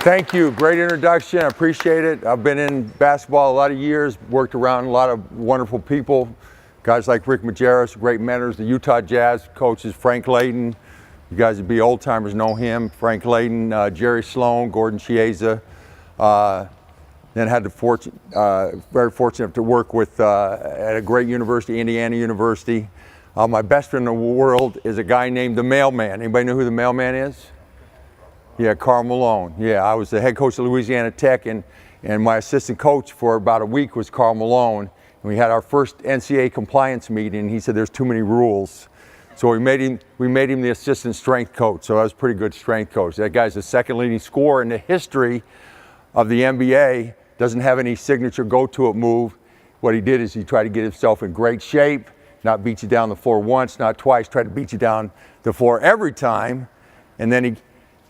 Thank you. Great introduction. I appreciate it. I've been in basketball a lot of years, worked around a lot of wonderful people. Guys like Rick Majerus, great mentors. The Utah Jazz coaches, Frank Layden. You guys would be old timers, know him. Frank Layden, Jerry Sloan, Gordon Chiesa. Then had the very fortunate to work with at a great university, Indiana University. My best friend in the world is a guy named the Mailman. Anybody know who the Mailman is? Yeah, Karl Malone. Yeah, I was the head coach of Louisiana Tech, and my assistant coach for about a week was Karl Malone. And we had our first NCAA compliance meeting, and he said there's too many rules. So we made him the assistant strength coach. So I was a pretty good strength coach. That guy's the second leading scorer in the history of the NBA. Doesn't have any signature go-to-it move. What he did is he tried to get himself in great shape, not beat you down the floor once, not twice, tried to beat you down the floor every time. And then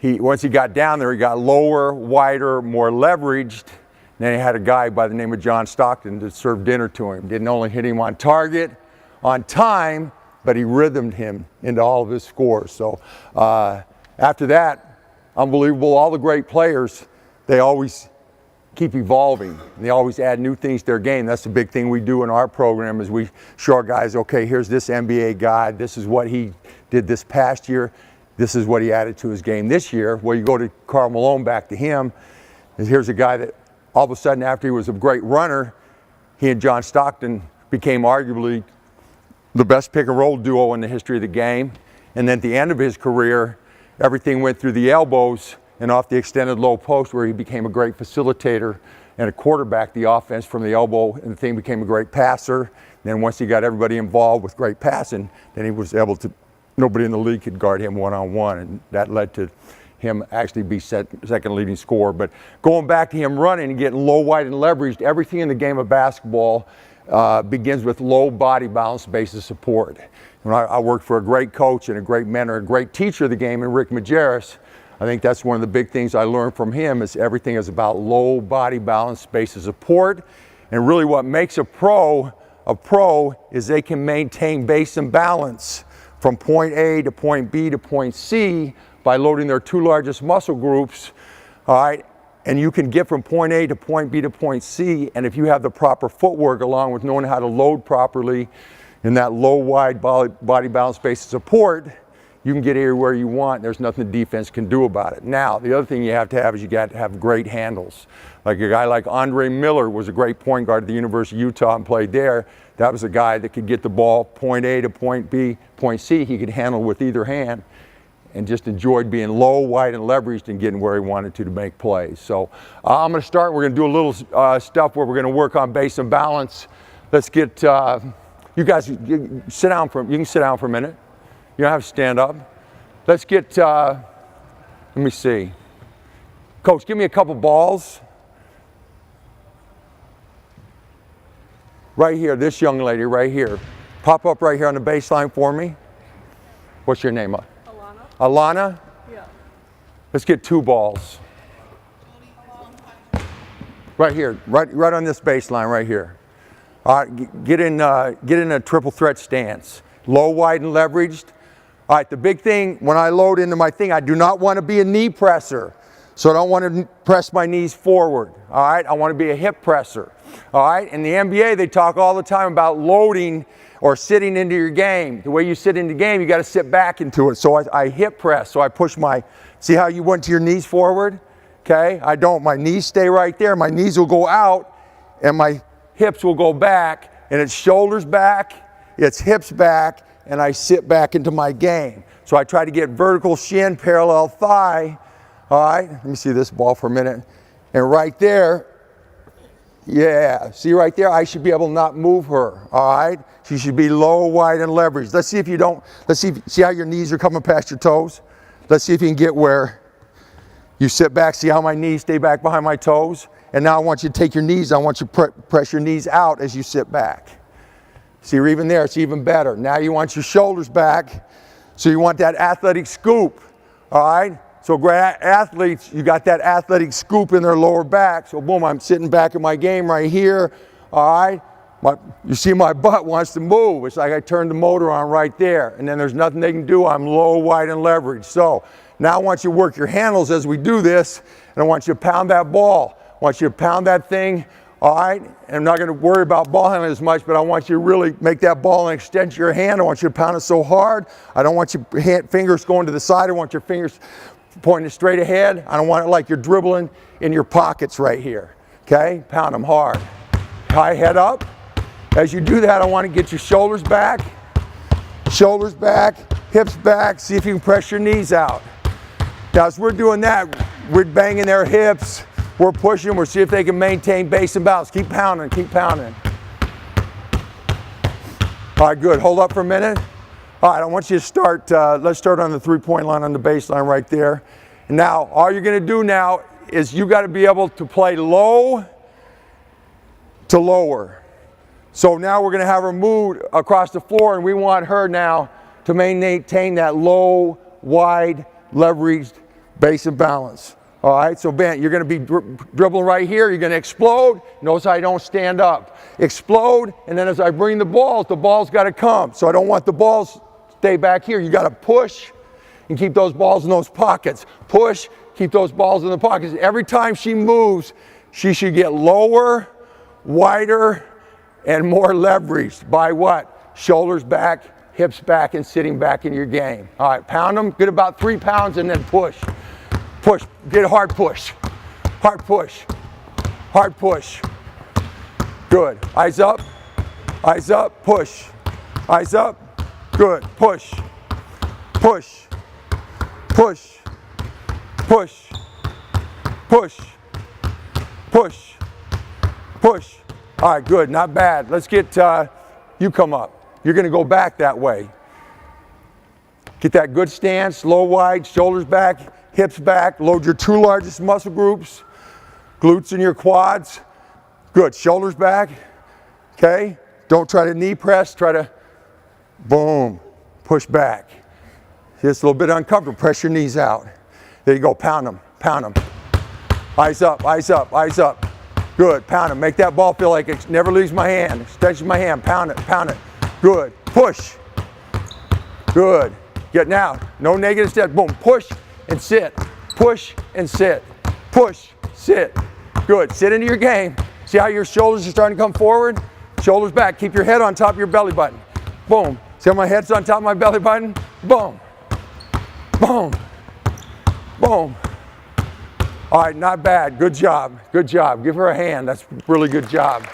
once he got down there, he got lower, wider, more leveraged. And then he had a guy by the name of John Stockton to serve dinner to him. Didn't only hit him on target, on time, but he rhythmed him into all of his scores. So after that, unbelievable. All the great players, they always keep evolving. They always add new things to their game. That's the big thing we do in our program is we show our guys, okay, here's this NBA guy. This is what he did this past year. This is what he added to his game this year. Where you go to Karl Malone, back to him, and here's a guy that all of a sudden after he was a great runner, he and John Stockton became arguably the best pick and roll duo in the history of the game. And then at the end of his career, everything went through the elbows and off the extended low post, where he became a great facilitator and a quarterback the offense from the elbow, and the thing became a great passer. And then once he got everybody involved with great passing, then he was able to, nobody in the league could guard him one-on-one, and that led to him actually be second leading scorer. But going back to him running and getting low, wide, and leveraged, everything in the game of basketball begins with low body balance, base of support. When I worked for a great coach and a great mentor, a great teacher of the game in Rick Majerus, I think that's one of the big things I learned from him is everything is about low body balance, base of support. And really what makes a pro is they can maintain base and balance from point A to point B to point C by loading their two largest muscle groups, all right? And you can get from point A to point B to point C, and if you have the proper footwork along with knowing how to load properly in that low, wide body balance base of support, you can get anywhere you want. There's nothing the defense can do about it. Now, the other thing you have to have is you got to have great handles. Like a guy like Andre Miller was a great point guard at the University of Utah and played there. That was a guy that could get the ball point A to point B, point C. He could handle with either hand and just enjoyed being low, wide, and leveraged and getting where he wanted to make plays. So I'm going to start. We're going to do a little stuff where we're going to work on base and balance. Let's get, you guys sit down you can sit down for a minute. You don't have to stand up. Let's get, let me see. Coach, give me a couple balls. Right here, this young lady right here. Pop up right here on the baseline for me. What's your name? Alana. Alana? Yeah. Let's get two balls. Right here, right on this baseline right here. All right, get in a triple threat stance. Low, wide, and leveraged. All right, the big thing, when I load into my thing, I do not want to be a knee presser. So I don't want to press my knees forward, all right? I want to be a hip presser, all right? In the NBA, they talk all the time about loading or sitting into your game. The way you sit into the game, you got to sit back into it. So I hip press, so I push see how you went to your knees forward? Okay, I don't. My knees stay right there. My knees will go out, and my hips will go back, and it's shoulders back, it's hips back, and I sit back into my game. So I try to get vertical shin, parallel thigh. All right, let me see this ball for a minute. And right there, yeah, see right there, I should be able to not move her, all right? She should be low, wide, and leveraged. Let's see if you don't, see how your knees are coming past your toes? Let's see if you can get where you sit back. See how my knees stay back behind my toes? And now I want you to take your knees, I want you to press your knees out as you sit back. See, you're even there, it's even better. Now you want your shoulders back, so you want that athletic scoop, all right? So great athletes, you got that athletic scoop in their lower back. So boom, I'm sitting back in my game right here, all right? You see my butt wants to move. It's like I turned the motor on right there, and then there's nothing they can do. I'm low, wide, and leveraged. So now I want you to work your handles as we do this, and I want you to pound that ball. I want you to pound that thing, all right? And I'm not going to worry about ball handling as much, but I want you to really make that ball an extension of your hand. I want you to pound it so hard. I don't want your fingers going to the side. I want your fingers pointing straight ahead. I don't want it like you're dribbling in your pockets right here, okay? Pound them hard. High head up. As you do that, I want to get your shoulders back, hips back. See if you can press your knees out. Now, as we're doing that, we're banging their hips. We're pushing. We're seeing if they can maintain base and balance. Keep pounding, keep pounding. All right, good. Hold up for a minute. All right, I want you to start, let's start on the three-point line on the baseline right there. And now, all you're going to do now is you got to be able to play low to lower. So now we're going to have her move across the floor, and we want her now to maintain that low, wide, leveraged base and balance. All right, so Ben, you're going to be dribbling right here. You're going to explode. Notice I don't stand up. Explode, and then as I bring the ball's got to come. So I don't want the balls stay back here. You got to push and keep those balls in those pockets. Push, keep those balls in the pockets. Every time she moves, she should get lower, wider, and more leveraged by what? Shoulders back, hips back, and sitting back in your game. All right, pound them. Get about 3 pounds and then push. Push. Get a hard push. Hard push. Hard push. Good. Eyes up. Eyes up. Push. Eyes up. Good. Push. Push. Push. Push. Push. Push. Push. All right, good, not bad. Let's get, you come up. You're gonna go back that way. Get that good stance, low, wide, shoulders back, hips back. Load your 2 largest muscle groups, glutes and your quads. Good, shoulders back, okay? Don't try to knee press, try to, boom, push back. It's a little bit uncomfortable, press your knees out. There you go, pound them, pound them. Eyes up, eyes up, eyes up. Good, pound it. Make that ball feel like it never leaves my hand. Extension my hand, pound it, pound it. Good, push. Good. Get now, no negative step. Boom, push and sit. Push and sit. Push, sit. Good, sit into your game. See how your shoulders are starting to come forward? Shoulders back, keep your head on top of your belly button. Boom, see how my head's on top of my belly button? Boom, boom, boom. All right, not bad. Good job. Good job. Give her a hand. That's a really good job.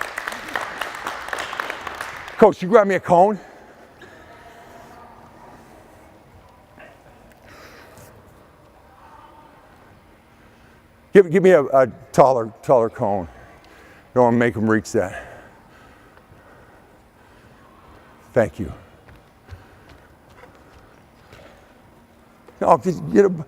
Coach, you grab me a cone. Give me a taller cone. Don't want to make them reach that. Thank you. No, get a...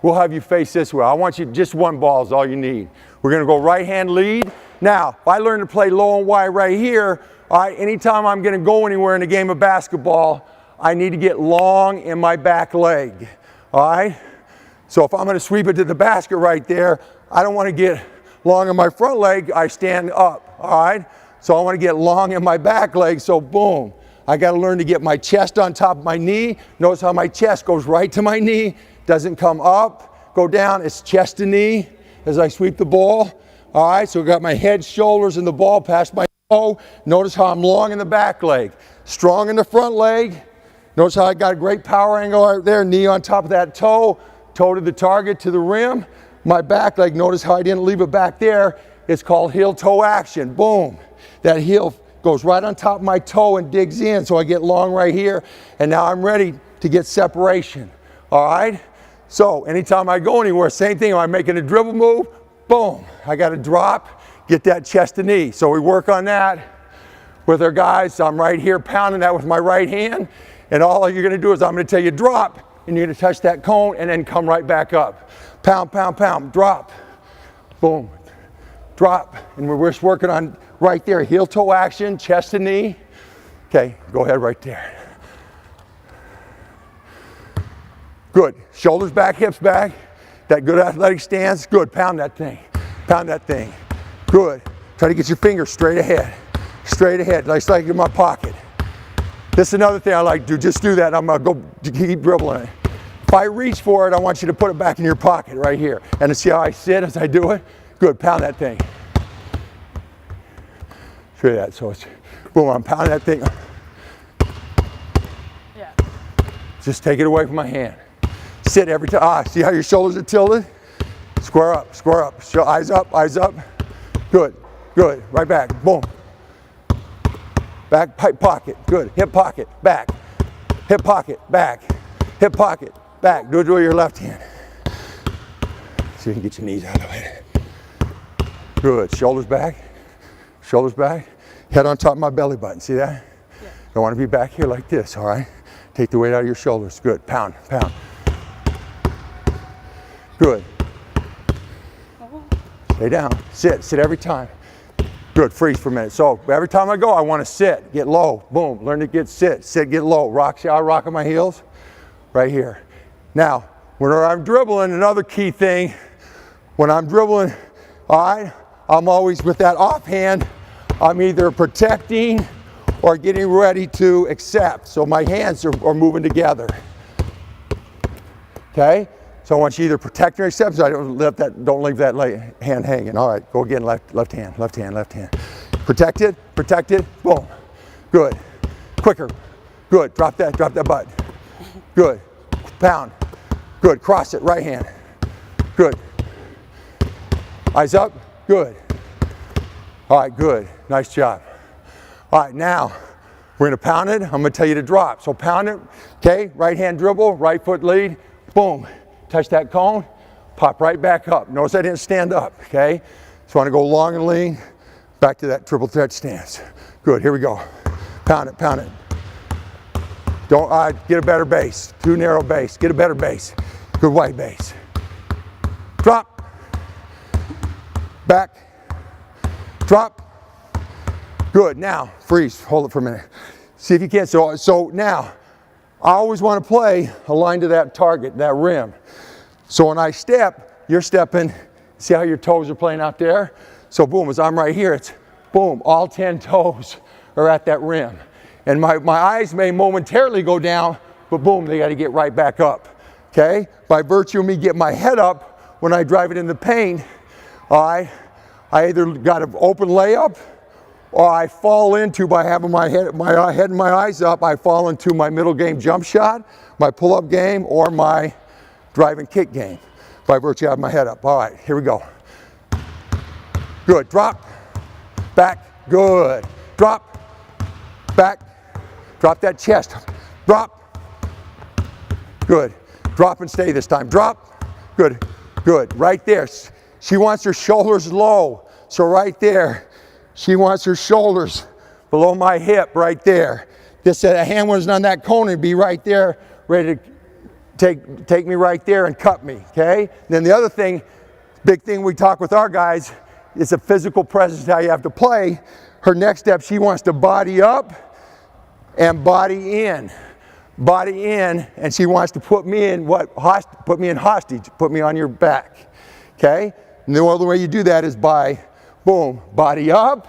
We'll have you face this way. I want you, just one ball is all you need. We're gonna go right hand lead. Now, if I learn to play low and wide right here, all right, anytime I'm gonna go anywhere in a game of basketball, I need to get long in my back leg, all right? So if I'm gonna sweep it to the basket right there, I don't wanna get long in my front leg, I stand up, all right? So I wanna get long in my back leg, so boom. I gotta learn to get my chest on top of my knee. Notice how my chest goes right to my knee. Doesn't come up, go down, it's chest to knee as I sweep the ball. All right, so I've got my head, shoulders, and the ball past my toe. Notice how I'm long in the back leg, strong in the front leg. Notice how I got a great power angle right there, knee on top of that toe, toe to the target, to the rim. My back leg, notice how I didn't leave it back there. It's called heel-toe action, boom. That heel goes right on top of my toe and digs in, so I get long right here, and now I'm ready to get separation, all right? So anytime I go anywhere, same thing, I'm making a dribble move, boom, I got to drop, get that chest to knee. So we work on that with our guys. I'm right here pounding that with my right hand, and all you're going to do is I'm going to tell you drop, and you're going to touch that cone and then come right back up. Pound, pound, pound, drop, boom, drop, and we're just working on right there, heel-toe action, chest to knee. Okay, go ahead right there. Good. Shoulders back, hips back. That good athletic stance, good. Pound that thing. Pound that thing. Good. Try to get your fingers straight ahead. Straight ahead, like in my pocket. This is another thing I like to do. Just do that. I'm going to go keep dribbling it. If I reach for it, I want you to put it back in your pocket right here. And to see how I sit as I do it? Good. Pound that thing. Show you that. So it's, boom, I'm pounding that thing. Yeah. Just take it away from my hand. Sit every time. Ah, see how your shoulders are tilted? Square up, square up. Eyes up, eyes up. Good, good. Right back. Boom. Back pocket. Good. Hip pocket. Back. Hip pocket. Back. Hip pocket. Back. Do it with your left hand. So you can get your knees out of it. Good. Shoulders back. Shoulders back. Head on top of my belly button. See that? Yeah. I want to be back here like this, all right? Take the weight out of your shoulders. Good. Pound, pound. Good. Stay down. Sit. Sit every time. Good. Freeze for a minute. So every time I go, I want to sit. Get low. Boom. Learn to get sit. Sit. Get low. Rock. See how I rock on my heels? Right here. Now, when I'm dribbling, another key thing, when I'm dribbling, all right, I'm always with that offhand, I'm either protecting or getting ready to accept. So my hands are moving together. Okay? So I want you either protect or accept, so I don't leave that hand hanging. All right, go again, left hand, left hand, left hand. Protect it, boom. Good. Quicker. Good. Drop that butt. Good. Pound. Good. Cross it, right hand. Good. Eyes up. Good. All right, good. Nice job. All right, now we're gonna pound it. I'm gonna tell you to drop. So pound it, okay? Right hand dribble, right foot lead, boom. Touch that cone, pop right back up. Notice I didn't stand up, okay? So I want to go long and lean, back to that triple threat stance. Good, here we go. Pound it, pound it. Don't get a better base. Too narrow base. Get a better base. Good wide base. Drop. Back. Drop. Good. Now freeze. Hold it for a minute. See if you can. So now I always want to play aligned to that target, that rim. So when I step, you're stepping. See how your toes are playing out there? So boom, as I'm right here, it's boom, all 10 toes are at that rim. And my eyes may momentarily go down, but boom, they got to get right back up. Okay? By virtue of me getting my head up when I drive it in the paint, I either got an open layup or I fall into, by having my head and my eyes up, I fall into my middle game jump shot, my pull-up game, or my drive and kick game, by virtue of having my head up. All right, here we go. Good. Drop. Back. Good. Drop. Back. Drop that chest. Drop. Good. Drop and stay this time. Drop. Good. Good. Right there. She wants her shoulders low. So right there, she wants her shoulders below my hip right there. This hand was on that cone and be right there, ready to take me right there and cut me, okay? And then the other thing, big thing we talk with our guys, is a physical presence, how you have to play. Her next step, she wants to body up and body in. Body in, and she wants to put me in put me in hostage, put me on your back, okay? And the only way you do that is by, boom, body up.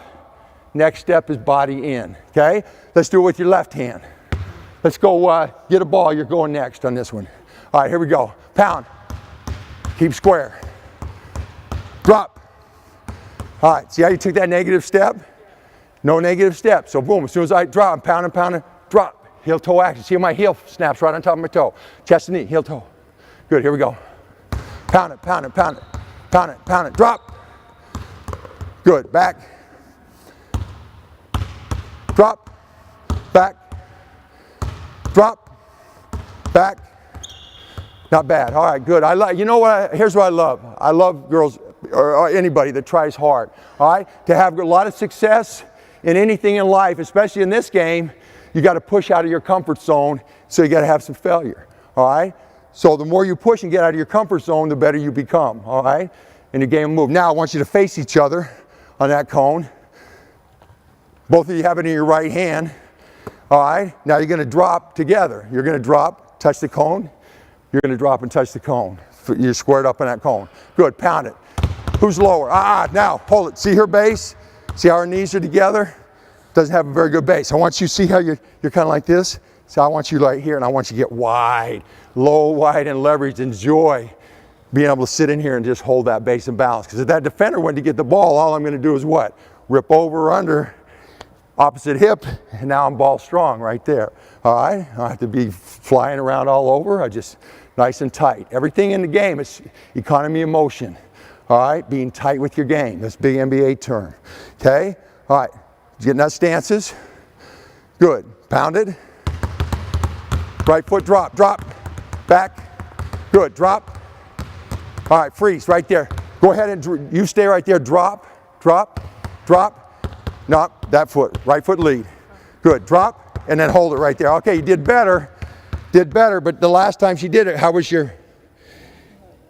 Next step is body in, okay? Let's do it with your left hand. Let's go get a ball. You're going next on this one. All right, here we go. Pound. Keep square. Drop. All right, see how you took that negative step? No negative step. So boom, as soon as I drop, I'm pounding, pounding, drop. Heel toe action. See how my heel snaps right on top of my toe. Chest and knee, heel toe. Good, here we go. Pound it, pound it, pound it. Pound it, pound it, drop. Good, back. Drop. Back. Drop. Back. Not bad. All right, good. You know what? Here's what I love. I love girls or anybody that tries hard. All right, to have a lot of success in anything in life, especially in this game, you got to push out of your comfort zone. So you got to have some failure. All right. So the more you push and get out of your comfort zone, the better you become. All right. In the game move. Now I want you to face each other on that cone. Both of you have it in your right hand. All right. Now you're going to drop together. You're going to drop, touch the cone. You're going to drop and touch the cone. you're squared up in that cone. Good, pound it. Who's lower? Now, hold it. See her base? See how her knees are together? Doesn't have a very good base. I want you to see how you're kind of like this. So I want you right here, and I want you to get wide, low, wide, and leveraged. Enjoy being able to sit in here and just hold that base and balance. Because if that defender went to get the ball, all I'm going to do is what? Rip over or under, opposite hip, and now I'm ball strong right there. All right? I don't have to be flying around all over. I just nice and tight. Everything in the game is economy of motion. All right? Being tight with your game. That's a big NBA term. Okay? All right. Getting that stances. Good. Pounded. Right foot drop, drop, back, good, drop. All right, freeze right there. Go ahead and you stay right there, drop, drop, drop. No, that foot, right foot lead. Good, drop, and then hold it right there. Okay, you did better, but the last time she did it, how was you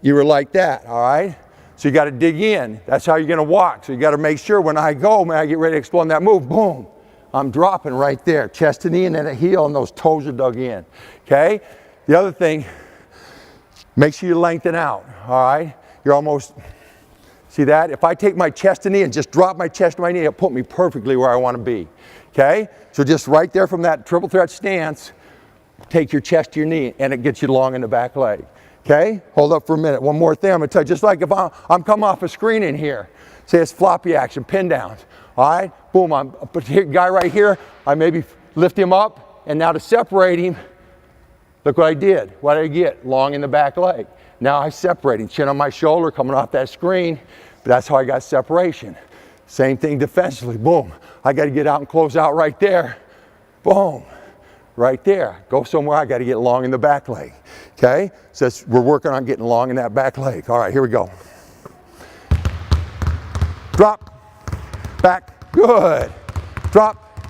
were like that, all right? So you got to dig in. That's how you're going to walk. So you got to make sure when I go, man, I get ready to explode that move, boom. I'm dropping right there, chest to knee and then a heel, and those toes are dug in, okay? The other thing, make sure you lengthen out, all right? You're almost, see that? If I take my chest to knee and just drop my chest to my knee, it'll put me perfectly where I want to be, okay? So just right there from that triple threat stance, take your chest to your knee, and it gets you long in the back leg, okay? Hold up for a minute. One more thing I'm going to tell you, just like if I'm coming off a screen in here, say it's floppy action, pin downs. All right, boom, I'm a guy right here, I maybe lift him up, and now to separate him, look what I did. What did I get? Long in the back leg. Now I separate him, chin on my shoulder, coming off that screen, but that's how I got separation. Same thing defensively, boom. I got to get out and close out right there, boom, right there. Go somewhere, I got to get long in the back leg, okay? So we're working on getting long in that back leg. All right, here we go. Drop. Back, good. Drop,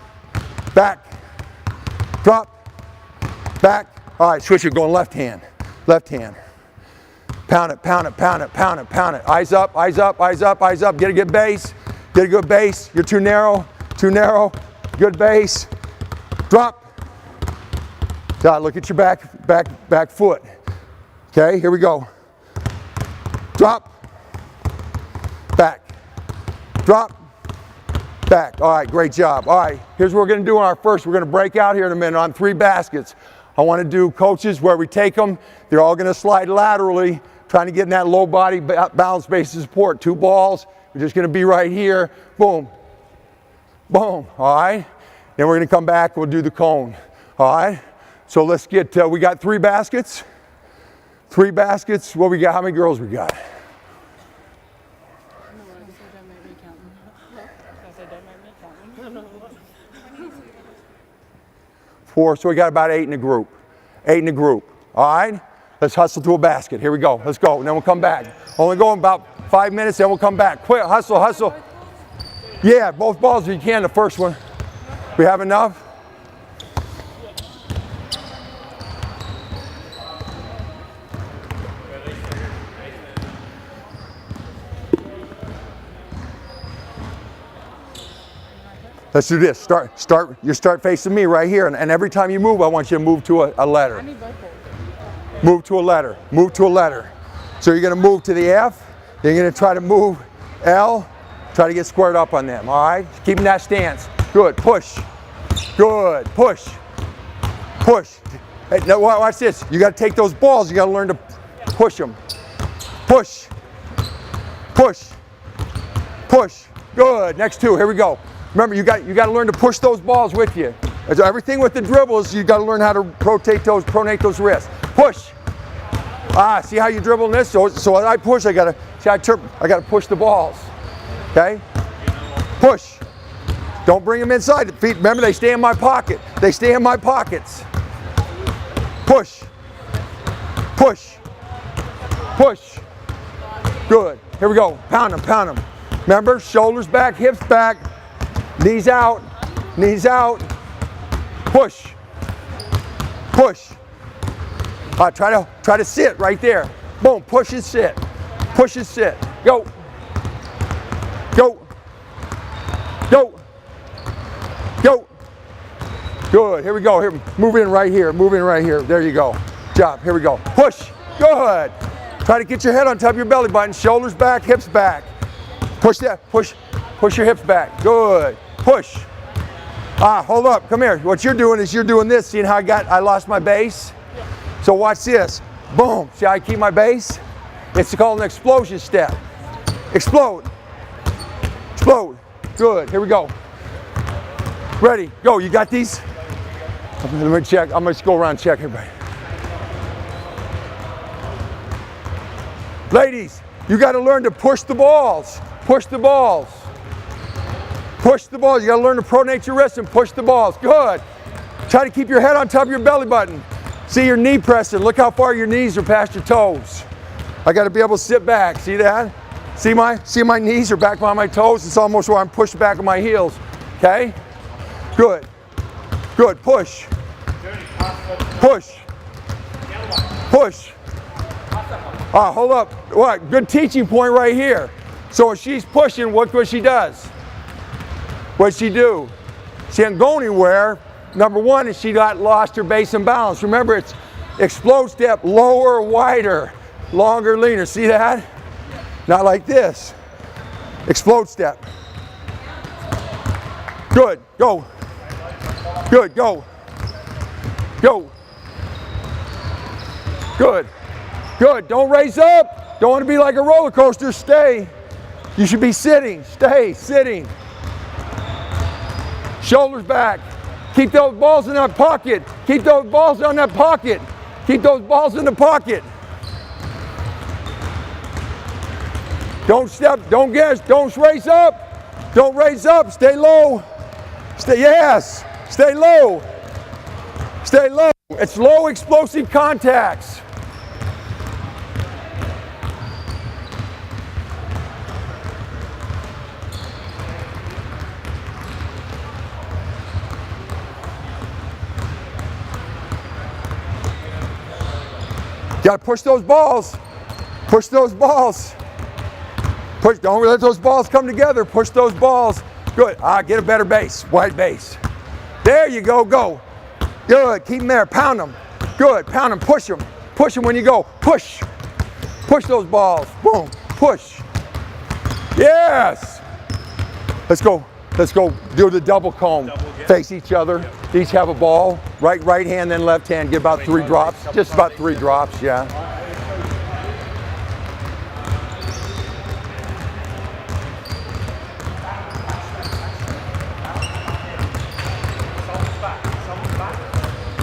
back, drop, back. All right, switch it, going left hand, left hand. Pound it, pound it, pound it, pound it, pound it. Eyes up, eyes up, eyes up, eyes up. Get a good base, get a good base. You're too narrow, good base. Drop. Look at your back foot. Okay, here we go. Drop, back, drop, back. All right, great job. All right, here's what we're going to do on our first. We're going to break out here in a minute on 3 baskets. I want to do coaches where we take them. They're all going to slide laterally, trying to get in that low body balance base of support. 2 balls. We're just going to be right here. Boom. Boom. All right. Then we're going to come back. We'll do the cone. All right. So let's get, we got 3 baskets. 3 baskets. What we got? How many girls we got? 4, so we got about 8 in the group. 8 in the group. All right? Let's hustle to a basket. Here we go. Let's go. And then we'll come back. Only going about 5 minutes, then we'll come back. Quick, hustle, hustle. Yeah, both balls if you can, the first one. We have enough? Let's do this. You start facing me right here, and every time you move, I want you to move to a letter. Move to a letter. Move to a letter. So you're going to move to the F. Then you're going to try to move L. Try to get squared up on them. All right. Keeping that stance. Good. Push. Good. Push. Push. Hey, now watch this. You got to take those balls. You got to learn to push them. Push. Push. Push. Good. Next 2. Here we go. Remember, you got to learn to push those balls with you. Everything with the dribbles, you got to learn how to pronate those wrists. Push. See how you dribble in this? So as I push, I got to push the balls. Okay? Push. Don't bring them inside the feet. Remember, they stay in my pocket. They stay in my pockets. Push. Push. Push. Good. Here we go. Pound them, pound them. Remember, shoulders back, hips back. Knees out, push, push. Try to sit right there. Boom, push and sit, go, go, go, go. Good, here we go, here, move in right here, there you go. Job, here we go, push, good. Try to get your head on top of your belly button. Shoulders back, hips back. Push that, push your hips back. Good. Push. Hold up, come here. What you're doing is you're doing this. Seeing how I lost my base? So watch this. Boom. See how I keep my base? It's called an explosion step. Explode. Explode. Good. Here we go. Ready. Go. You got these? Let me check. I'm going to go around and check everybody. Ladies, you got to learn to push the balls. Push the balls. Push the balls. You got to learn to pronate your wrist and push the balls. Good. Try to keep your head on top of your belly button. See your knee pressing. Look how far your knees are past your toes. I got to be able to sit back. See that? See my knees are back behind my toes. It's almost where I'm pushed back on my heels. Okay? Good. Good. Push. Push. Push. Hold up. What? Good teaching point right here. So if she's pushing, what she does? What'd she do? She didn't go anywhere. Number one is she lost her base and balance. Remember, it's explode step, lower, wider, longer, leaner. See that? Not like this. Explode step. Good. Go. Good. Go. Go. Good. Good. Don't raise up. Don't want to be like a roller coaster. Stay. You should be sitting. Stay. Sitting. Shoulders back. Keep those balls in that pocket. Keep those balls on that pocket. Keep those balls in the pocket. Don't step, don't guess, don't raise up. Don't raise up, stay low. Yes, stay low. Stay low. It's low explosive contacts. You gotta push those balls. Push those balls. Push, don't let those balls come together. Push those balls. Good. Get a better base. Wide base. There you go. Go. Good. Keep them there. Pound them. Good. Pound them. Push them. Push them when you go. Push. Push those balls. Boom. Push. Yes. Let's go. Let's go do the double comb. Face each other. Yep. Each have a ball. Right hand, then left hand. Get about 3 drops. Just about 3 drops, yeah.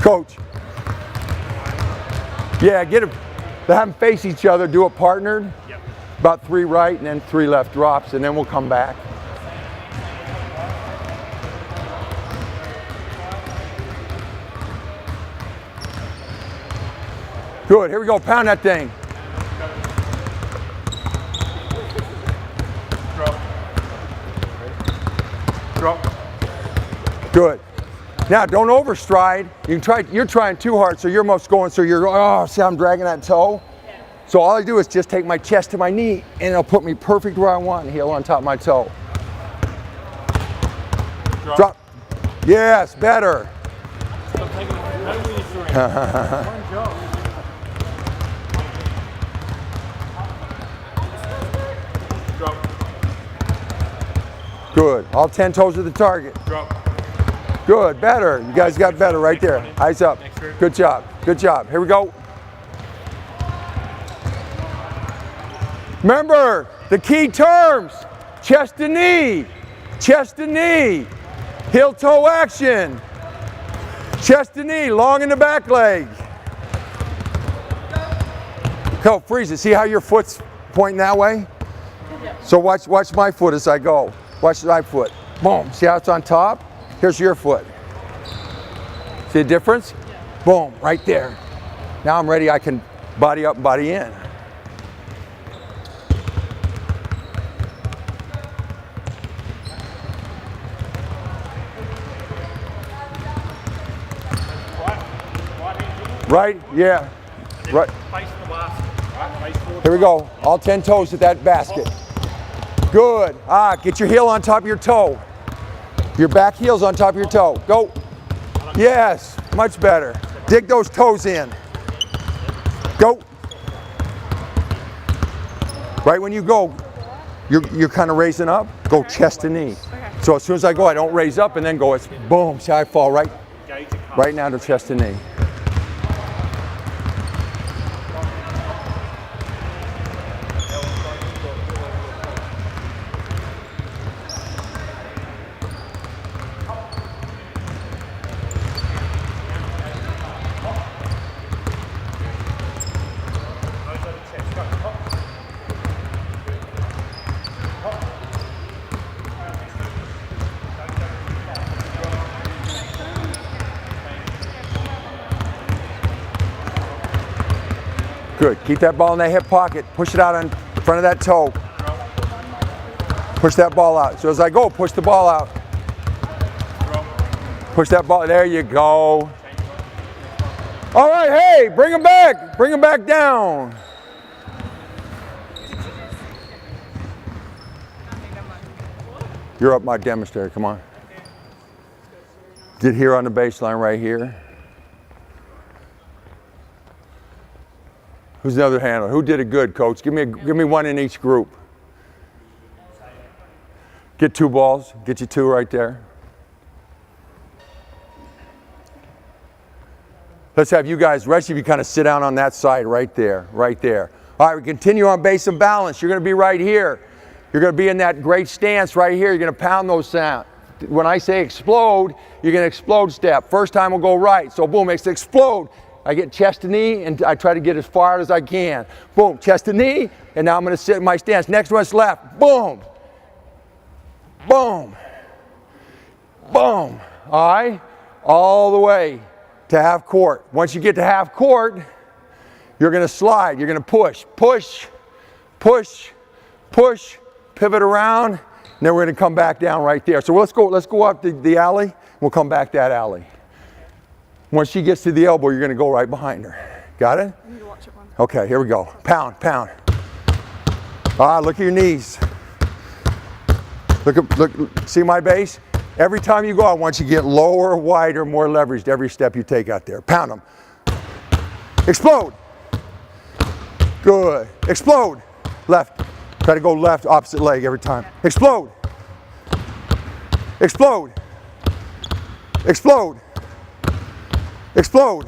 Coach. Yeah, have them face each other. Do it partnered. Yep. About 3 right and then 3 left drops, and then we'll come back. Good, here we go, pound that thing. Drop. Good. Now don't overstride. You're trying too hard, so you're most going, so you're, see how I'm dragging that toe? Yeah. So all I do is just take my chest to my knee, and it'll put me perfect where I want, heel on top of my toe. Drop. Yes, better. Good. All 10 toes to the target. Drop. Good. Better. You guys got better right there. Eyes up. Good job. Good job. Here we go. Remember the key terms. Chest to knee. Chest to knee. Heel toe action. Chest to knee. Long in the back leg. Go. Freeze it. See how your foot's pointing that way? So watch my foot as I go. Watch my foot. Boom. See how it's on top? Here's your foot. See the difference? Yeah. Boom. Right there. Now I'm ready. I can body up and body in. Right? Yeah. Right. Here we go. All 10 toes at that basket. Good. Get your heel on top of your toe. Your back heel's on top of your toe. Go. Yes. Much better. Dig those toes in. Go. Right when you go, you're kind of raising up, go chest to knee. So as soon as I go, I don't raise up and then go, it's boom, see I fall right now to chest to knee. Good. Keep that ball in that hip pocket. Push it out in front of that toe. Push that ball out. So as I go, push the ball out. Push that ball. There you go. All right, hey, bring him back. Bring him back down. You're up, my demonstrator. Come on. Get here on the baseline right here. Who's the other handler? Who did it good, coach? Give me one in each group. Get 2 balls. Get you 2 right there. Let's have you guys, rest of you kind of sit down on that side right there, right there. All right, we continue on base and balance. You're going to be right here. You're going to be in that great stance right here. You're going to pound those sound. When I say explode, you're going to explode step. First time will go right. So boom, it's explode. I get chest to knee, and I try to get as far as I can. Boom, chest to knee, and now I'm going to sit in my stance. Next one's left. Boom. Boom. Boom. All right? All the way to half court. Once you get to half court, you're going to slide. You're going to push, push, push, push, pivot around, and then we're going to come back down right there. So let's go up the alley. We'll come back that alley. Once she gets to the elbow, you're going to go right behind her. Got it? I need to watch it run. Okay, here we go. Pound, pound. Look at your knees. Look, see my base? Every time you go, I want you to get lower, wider, more leveraged every step you take out there. Pound them. Explode. Good. Explode. Left. Try to go left, opposite leg every time. Explode. Explode. Explode. Explode.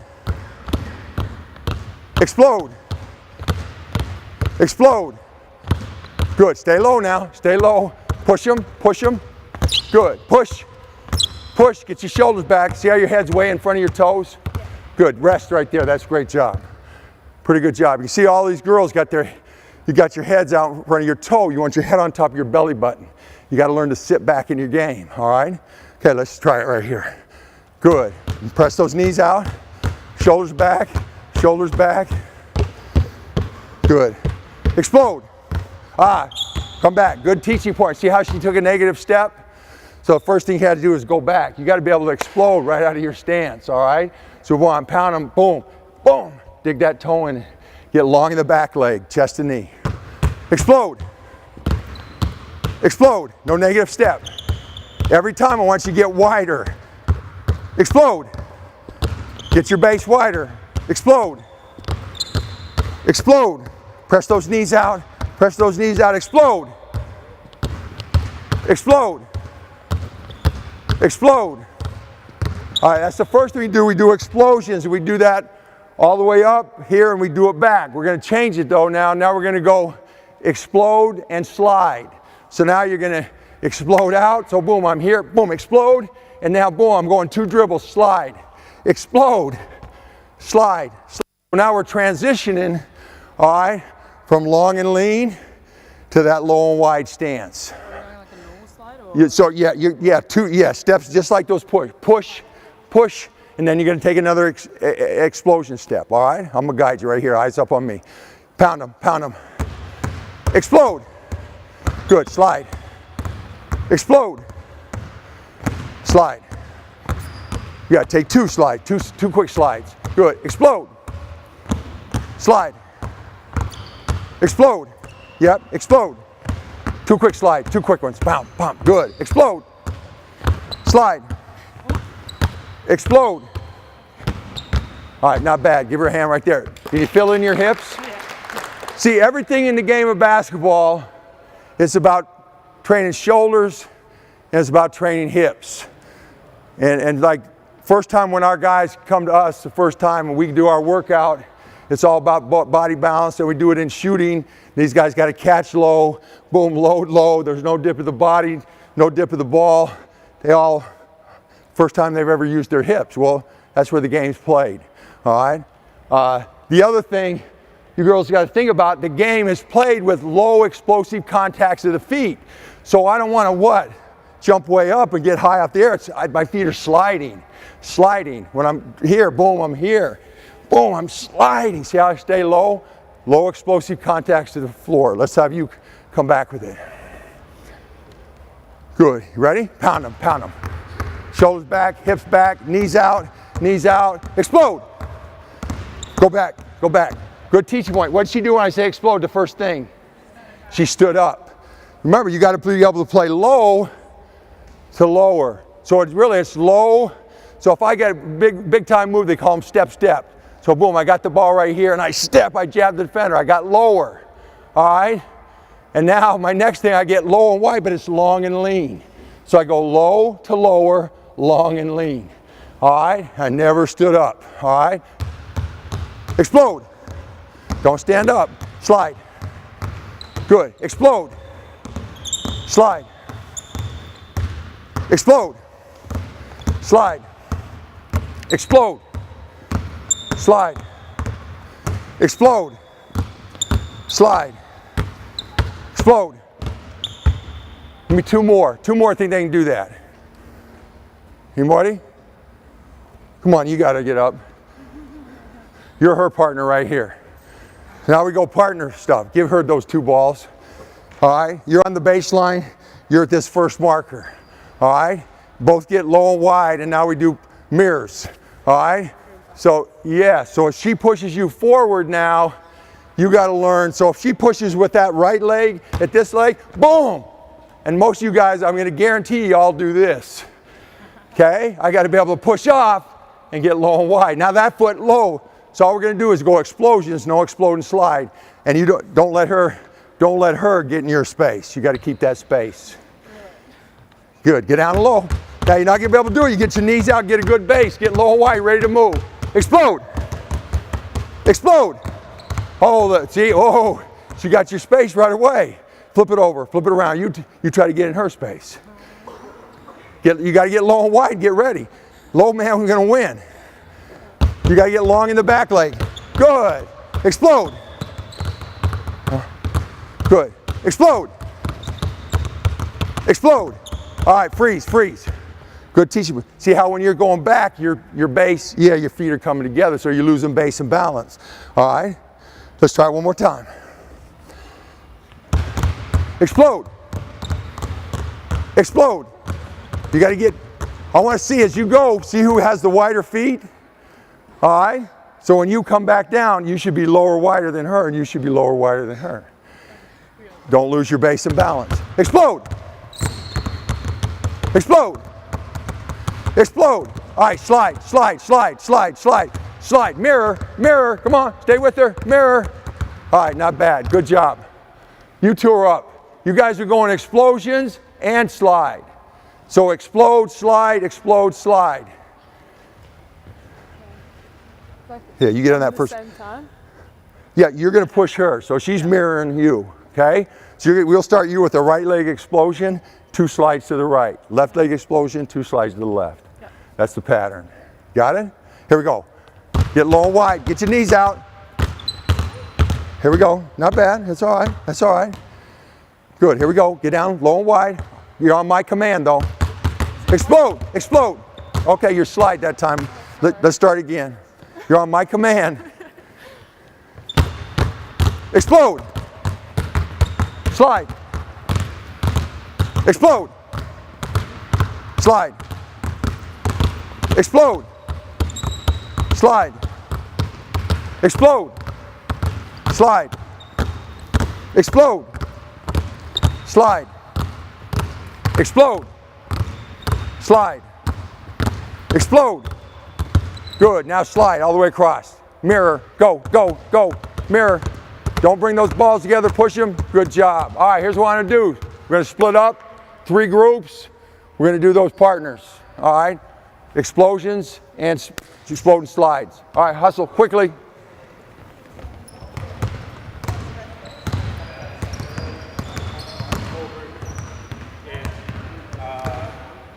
Explode. Explode. Good. Stay low now. Stay low. Push them. Push them. Good. Push. Push. Get your shoulders back. See how your head's way in front of your toes? Good. Rest right there. That's a great job. Pretty good job. You see all these girls you got your heads out in front of your toe. You want your head on top of your belly button. You got to learn to sit back in your game. All right? Okay, let's try it right here. Good. Press those knees out. Shoulders back. Shoulders back. Good. Explode. Come back. Good teaching point. See how she took a negative step? So the first thing you had to do is go back. You got to be able to explode right out of your stance, all right? So go on, pound them, boom, boom. Dig that toe in. Get long in the back leg, chest and knee. Explode. Explode. No negative step. Every time I want you to get wider. Explode. Get your base wider. Explode. Explode. Press those knees out. Press those knees out. Explode. Explode. Explode. All right, that's the first thing we do. We do explosions. We do that all the way up here and we do it back. We're going to change it though now. Now we're going to go explode and slide. So now you're going to explode out. So boom, I'm here. Boom, explode. And now boom, I'm going 2 dribbles, slide. Explode. Slide. So now we're transitioning, all right, from long and lean to that low and wide stance. Are we going like a normal slide? Or? So steps just like those push, push, push, and then you're going to take another explosion step, all right? I'm going to guide you right here, eyes up on me. Pound them, pound them. Explode. Good, slide. Explode. Slide. You got to take 2 slides, two quick slides. Good, explode. Slide. Explode. Yep, explode. 2 quick slides, 2 quick ones. Pound, pump. Good. Explode. Slide. Explode. All right, not bad. Give her a hand right there. Can you feel it in your hips? Yeah. See, everything in the game of basketball is about training shoulders and it's about training hips. And like first time when our guys come to us, the first time when we do our workout, it's all about body balance, and we do it in shooting. These guys got to catch low, boom, load low. There's no dip of the body, no dip of the ball. They all, first time they've ever used their hips. Well, that's where the game's played, all right? The other thing you girls got to think about, the game is played with low explosive contacts of the feet. So I don't want to what? Jump way up and get high up the air. My feet are sliding. When I'm here, boom, I'm here. Boom, I'm sliding. See how I stay low? Low explosive contacts to the floor. Let's have you come back with it. Good. You ready? Pound them, pound them. Shoulders back, hips back, knees out, explode. Go back, go back. Good teaching point. What did she do when I say explode? The first thing. She stood up. Remember, you got to be able to play low to lower. So it's low. So if I get a big time move, they call them step. So boom, I got the ball right here and I step, I jab the defender, I got lower. All right? And now my next thing, I get low and wide, but it's long and lean. So I go low to lower, long and lean. All right? I never stood up. All right? Explode. Don't stand up. Slide. Good. Explode. Slide. Explode. Slide. Explode. Slide. Explode. Slide. Explode. Give me two more. Two more, think they can do that. Anybody? Come on, you got to get up. You're her partner right here. Now we go partner stuff. Give her those two balls. All right? You're on the baseline. You're at this first marker. All right? Both get low and wide, and now we do mirrors. All right? So, yeah. So if she pushes you forward now, you got to learn. So if she pushes with that right leg at this leg, boom. And most of you guys, I'm going to guarantee you all do this. Okay? I got to be able to push off and get low and wide. Now that foot low. So all we're going to do is go explosions, no explode and slide. And you don't let her get in your space. You got to keep that space. Good. Get down low. Now you're not going to be able to do it. You get your knees out, get a good base, get low and wide, ready to move. Explode. Explode. Oh, see? Oh, she got your space right away. Flip it over, flip it around. You try to get in her space. You got to get low and wide, get ready. Low man, we're going to win. You got to get long in the back leg. Good. Explode. Good. Explode. Explode. All right, freeze. Good teaching. See how when you're going back, your base, your feet are coming together, so you're losing base and balance. All right? Let's try it one more time. Explode. Explode. You got to get, I want to see as you go, see who has the wider feet. All right? So when you come back down, you should be lower wider than her, and you should be lower wider than her. Don't lose your base and balance. Explode. Explode. Explode. All right, slide. Mirror. Come on, stay with her. Mirror. All right, not bad. Good job. You two are up. You guys are going explosions and slide. So explode, slide. Yeah, you get on that first. Same time? Yeah, you're going to push her, so she's mirroring you, okay? So we'll start you with a right leg explosion, 2 slides to the right. Left leg explosion, 2 slides to the left. Yeah. That's the pattern. Got it? Here we go. Get low and wide. Get your knees out. Here we go. Not bad. That's all right. Good. Here we go. Get down low and wide. You're on my command, though. Explode. Okay, you're slide that time. Let's start again. You're on my command. Explode. Slide. Explode. Slide. Explode. Slide. Explode. Slide. Explode. Slide. Explode. Slide. Explode. Good. Now slide all the way across. Mirror. Go. Mirror. Don't bring those balls together, push them. Good job. All right, here's what I want to do. We're going to split up, 3 groups. We're going to do those partners, all right? Explosions and exploding slides. All right, hustle quickly.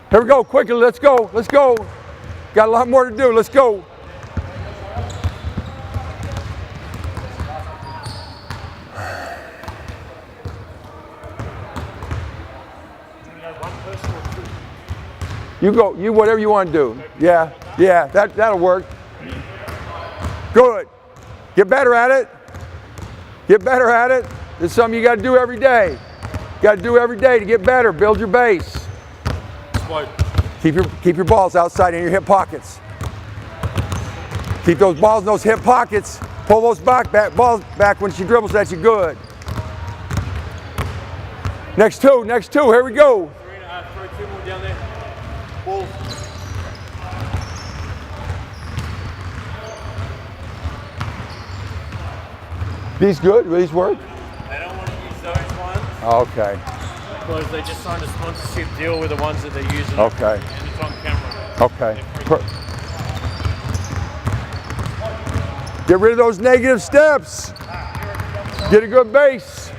Here we go, quickly, let's go, let's go. Got a lot more to do, let's go. You go, you whatever you want to do. Yeah, that'll work. Good. Get better at it. Get better at it. It's something you got to do every day. You got to do every day to get better. Build your base. Keep your balls outside in your hip pockets. Keep those balls in those hip pockets. Pull those balls back when she dribbles at you. Good. Next two. Here we go. Throw 2 more down there. Balls. These good? Will these work? They don't want to use those ones. Okay. Because they just signed a sponsorship deal with the ones that they're using. Okay. And it's on camera. Okay. Get rid of those negative steps. Get a good base.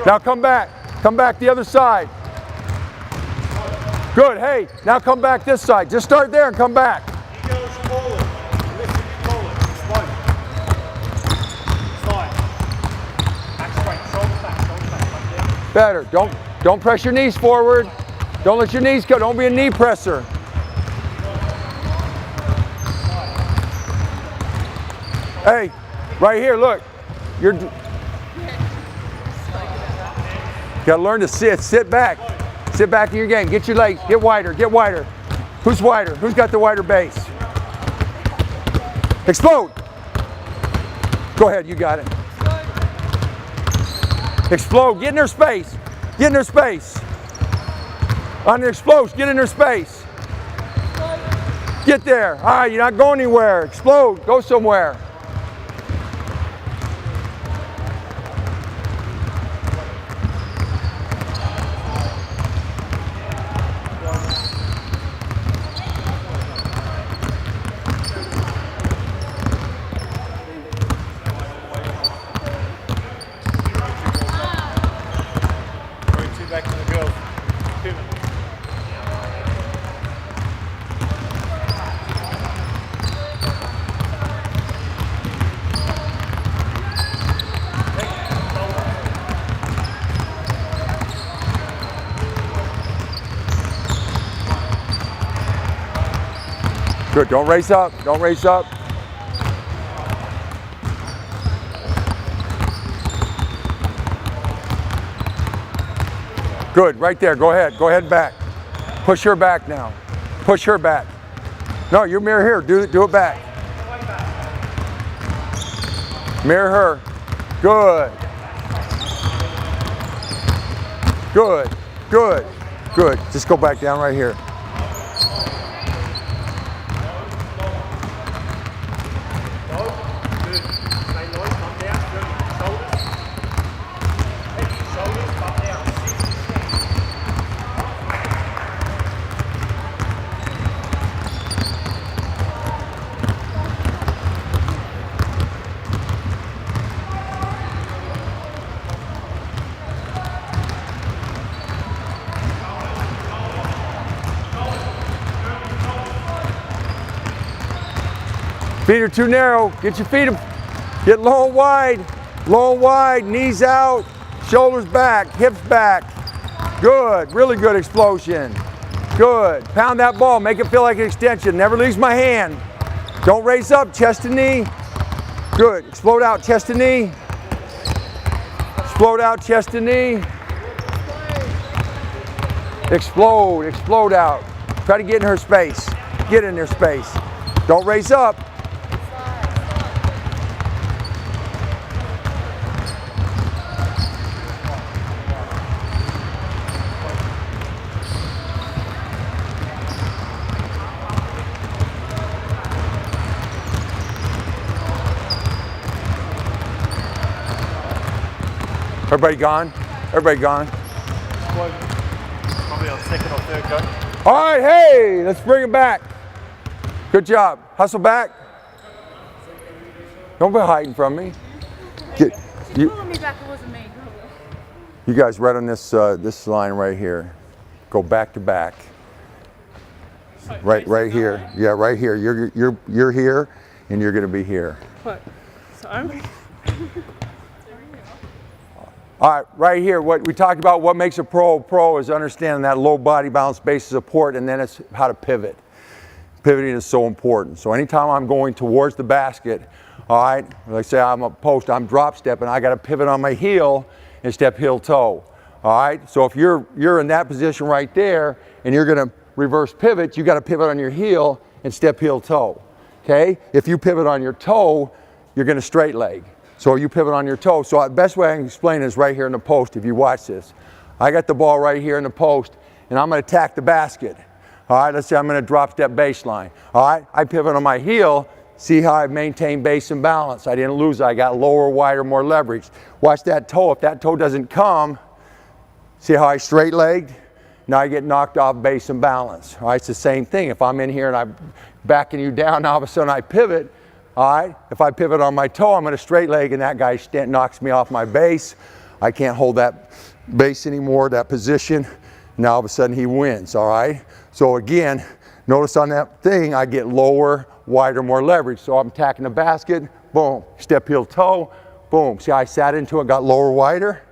Now come back. Come back the other side. Good. Hey, now come back this side. Just start there and come back. He goes forward. Lift it forward. Slow. Slide. Back straight. Shoulders back. Come down. Better. Don't press your knees forward. Don't let your knees go. Don't be a knee presser. Hey, right here, look. You're got to learn to sit. Sit back. Sit back in your game. Get your legs. Get wider. Get wider. Who's wider? Who's got the wider base? Explode. Go ahead. You got it. Explode. Get in their space. Get in their space. On the explosion. Get in their space. Get there. All right. You're not going anywhere. Explode. Go somewhere. Back to the girls. 2 minutes. Good. Don't race up. Don't race up. Good, right there. Go ahead. Go ahead back. Push her back now. Push her back. No, you mirror here. Do it back. Mirror her. Good. Good. Good. Good. Just go back down right here. Feet are too narrow. Get your feet, get low and wide, knees out, shoulders back, hips back. Good, really good explosion. Good, pound that ball, make it feel like an extension. Never leaves my hand. Don't raise up, chest to knee. Good, explode out, chest to knee. Explode out, chest to knee. Explode out. Try to get in her space. Get in her space. Don't raise up. Everybody gone? Everybody gone? Probably on second or third go. All right, hey, let's bring it back. Good job. Hustle back. Don't be hiding from me. Get, She's pulling me back. It wasn't me. you guys right on this this line right here. Go back to back. Right here. Yeah, right here. You're here, and you're gonna be here. What? So I'm. All right, right here, what we talked about, what makes a pro is understanding that low body balance base of support, and then it's how to pivot. Pivoting is so important. So anytime I'm going towards the basket, all right, like say I'm a post, I'm drop stepping, I got to pivot on my heel and step heel toe. All right, so if you're in that position right there and you're going to reverse pivot, you got to pivot on your heel and step heel toe. Okay, if you pivot on your toe, you're going to straight leg. So you pivot on your toe. So the best way I can explain it is right here in the post if you watch this. I got the ball right here in the post and I'm going to attack the basket. All right, let's say I'm going to drop step baseline. All right, I pivot on my heel. See how I maintain base and balance. I didn't lose. I got lower, wider, more leverage. Watch that toe. If that toe doesn't come, see how I straight legged? Now I get knocked off base and balance. All right, it's the same thing. If I'm in here and I'm backing you down, now all of a sudden I pivot. All right, if I pivot on my toe, I'm going to straight leg and that guy knocks me off my base. I can't hold that base anymore, that position. Now all of a sudden he wins, all right? So again, notice on that thing, I get lower, wider, more leverage. So I'm attacking the basket, boom, step heel toe, boom. See how I sat into it, got lower, wider?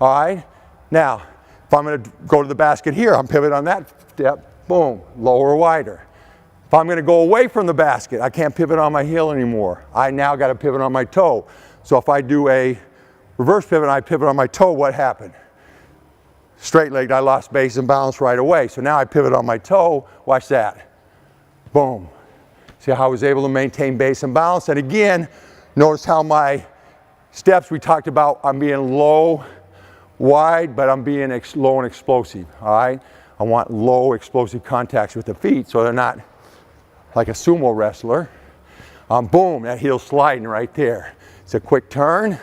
All right, now, if I'm going to go to the basket here, I'm pivot on that step, boom, lower, wider. If I'm going to go away from the basket, I can't pivot on my heel anymore. I now got to pivot on my toe. So if I do a reverse pivot and I pivot on my toe, what happened? Straight legged, I lost base and balance right away. So now I pivot on my toe, watch that. Boom. See how I was able to maintain base and balance? And again, notice how my steps we talked about, I'm being low, wide, but I'm being low and explosive, all right? I want low explosive contacts with the feet so they're not like a sumo wrestler. Boom, that heel sliding right there. It's a quick turn,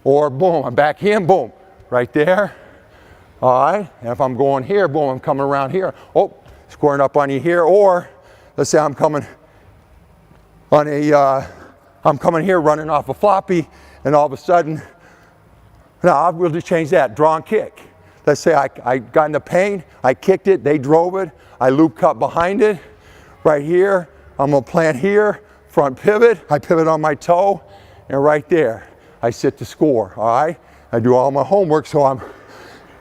or boom, I'm back in, boom, right there. All right, and if I'm going here, boom, I'm coming around here. Oh, squaring up on you here, or let's say I'm coming on I'm coming here running off a floppy, and all of a sudden, no, we'll just change that, draw and kick. Let's say I got in the paint, I kicked it, they drove it, I loop cut behind it, right here, I'm gonna plant here, front pivot, I pivot on my toe, and right there, I sit to score, all right? I do all my homework so I'm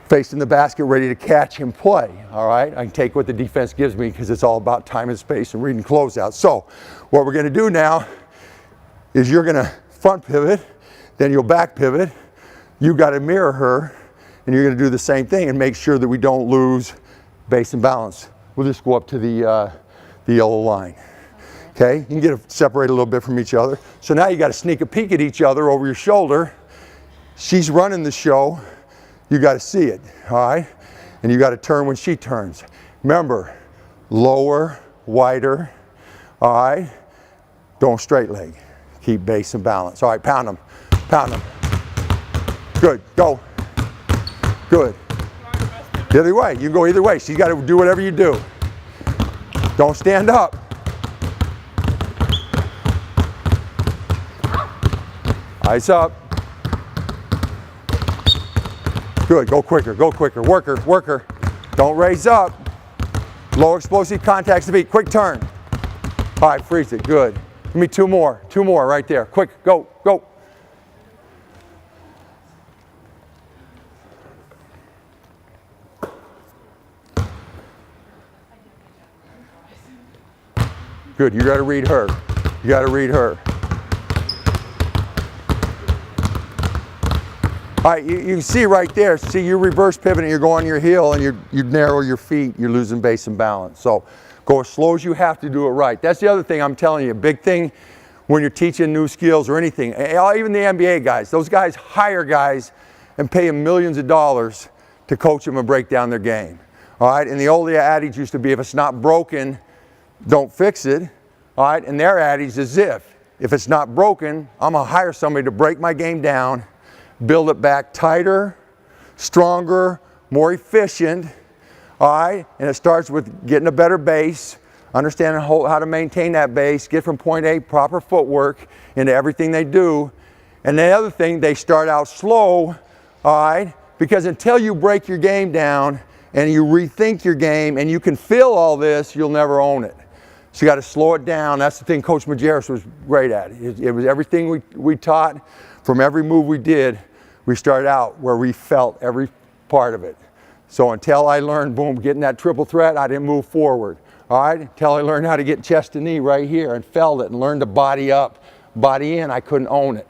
facing the basket, ready to catch and play, all right? I can take what the defense gives me because it's all about time and space and reading closeouts. So what we're gonna do now is you're gonna front pivot, then you'll back pivot, you gotta mirror her, and you're gonna do the same thing and make sure that we don't lose base and balance. We'll just go up to the yellow line. Okay, you can get it separated a little bit from each other. So now you got to sneak a peek at each other over your shoulder. She's running the show. You got to see it, all right? And you got to turn when she turns. Remember, lower, wider, all right? Don't straight leg. Keep base and balance. All right, pound them, pound them. Good, go. Good. Either way, you can go either way. She's got to do whatever you do. Don't stand up. Eyes up. Good, go quicker, work her, work her. Don't raise up. Low explosive contacts to feet, quick turn. All right, freeze it, good. Give me two more right there. Quick, go, go. Good, you gotta read her. You gotta read her. All right, you can see right there, see you reverse pivoting, you're going your heel and you narrow your feet, you're losing base and balance. So go as slow as you have to do it right. That's the other thing I'm telling you, a big thing when you're teaching new skills or anything. Even the NBA guys, those guys hire guys and pay them millions of dollars to coach them and break down their game. All right, and the old adage used to be, if it's not broken, don't fix it, all right? And their adage is if it's not broken, I'm gonna hire somebody to break my game down, build it back tighter, stronger, more efficient. All right, and it starts with getting a better base, understanding how to maintain that base, get from point A, proper footwork into everything they do. And the other thing, they start out slow, all right, because until you break your game down and you rethink your game and you can feel all this, you'll never own it. So you got to slow it down. That's the thing Coach Majerus was great at. It was everything we taught from every move we did. We started out where we felt every part of it. So until I learned, boom, getting that triple threat, I didn't move forward. All right, until I learned how to get chest to knee right here and felt it and learned to body up, body in, I couldn't own it.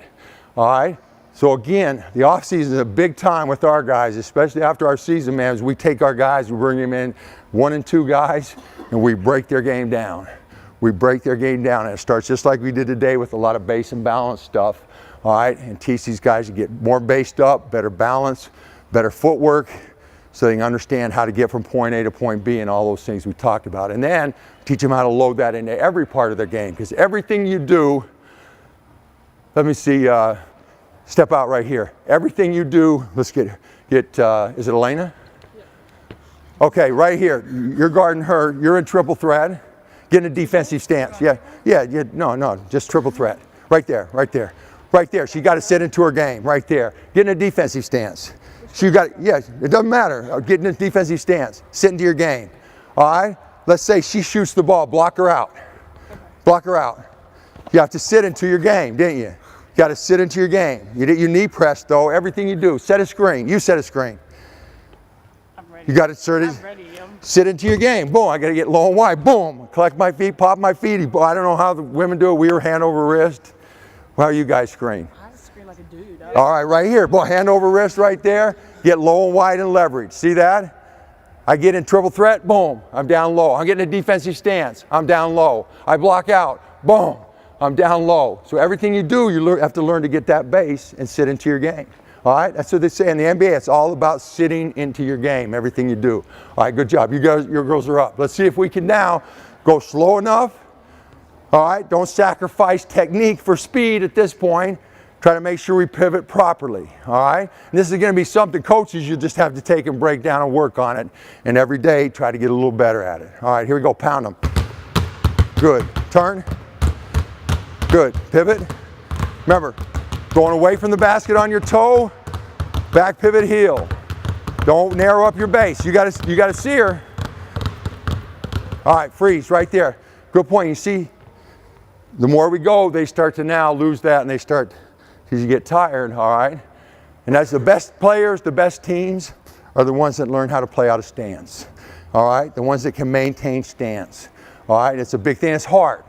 All right, so again, the off season is a big time with our guys, especially after our season, man, as we take our guys, we bring them in 1 and 2 guys, and we break their game down. We break their game down, and it starts just like we did today with a lot of base and balance stuff. All right, and teach these guys to get more based up, better balance, better footwork, so they can understand how to get from point A to point B and all those things we talked about. And then teach them how to load that into every part of their game, because everything you do, let me see, step out right here. Everything you do, let's get is it Elena? Yeah. Okay, right here, you're guarding her, you're in triple threat, get in a defensive stance. No, just triple threat. Right there, right there. Right there, she got to sit into her game, right there. Get in a defensive stance. It doesn't matter. Get in a defensive stance. Sit into your game. All right? Let's say she shoots the ball. Block her out. Block her out. You have to sit into your game, didn't you? You got to sit into your game. You did your knee press, though. Everything you do. Set a screen. You set a screen. I'm ready. You got to sit into your game. Boom. I got to get low and wide. Boom. Collect my feet. Pop my feet. I don't know how the women do it. We were hand over wrist. How you guys screen? I scream like a dude. All right, right here. Boy, hand over wrist right there. Get low and wide and leverage. See that? I get in triple threat. Boom. I'm down low. I'm getting a defensive stance. I'm down low. I block out. Boom. I'm down low. So everything you do, you have to learn to get that base and sit into your game. All right? That's what they say in the NBA. It's all about sitting into your game, everything you do. All right, good job. You guys, your girls are up. Let's see if we can now go slow enough. All right, don't sacrifice technique for speed at this point. Try to make sure we pivot properly, all right? And this is going to be something coaches you just have to take and break down and work on it. And every day, try to get a little better at it. All right, here we go, pound them. Good, turn. Good, pivot. Remember, going away from the basket on your toe, back pivot heel. Don't narrow up your base. You got to see her. All right, freeze right there. Good point, you see? The more we go, they start to now lose that, and they start, because you get tired, all right? And that's the best players, the best teams are the ones that learn how to play out of stance, all right? The ones that can maintain stance, all right? It's a big thing. It's hard.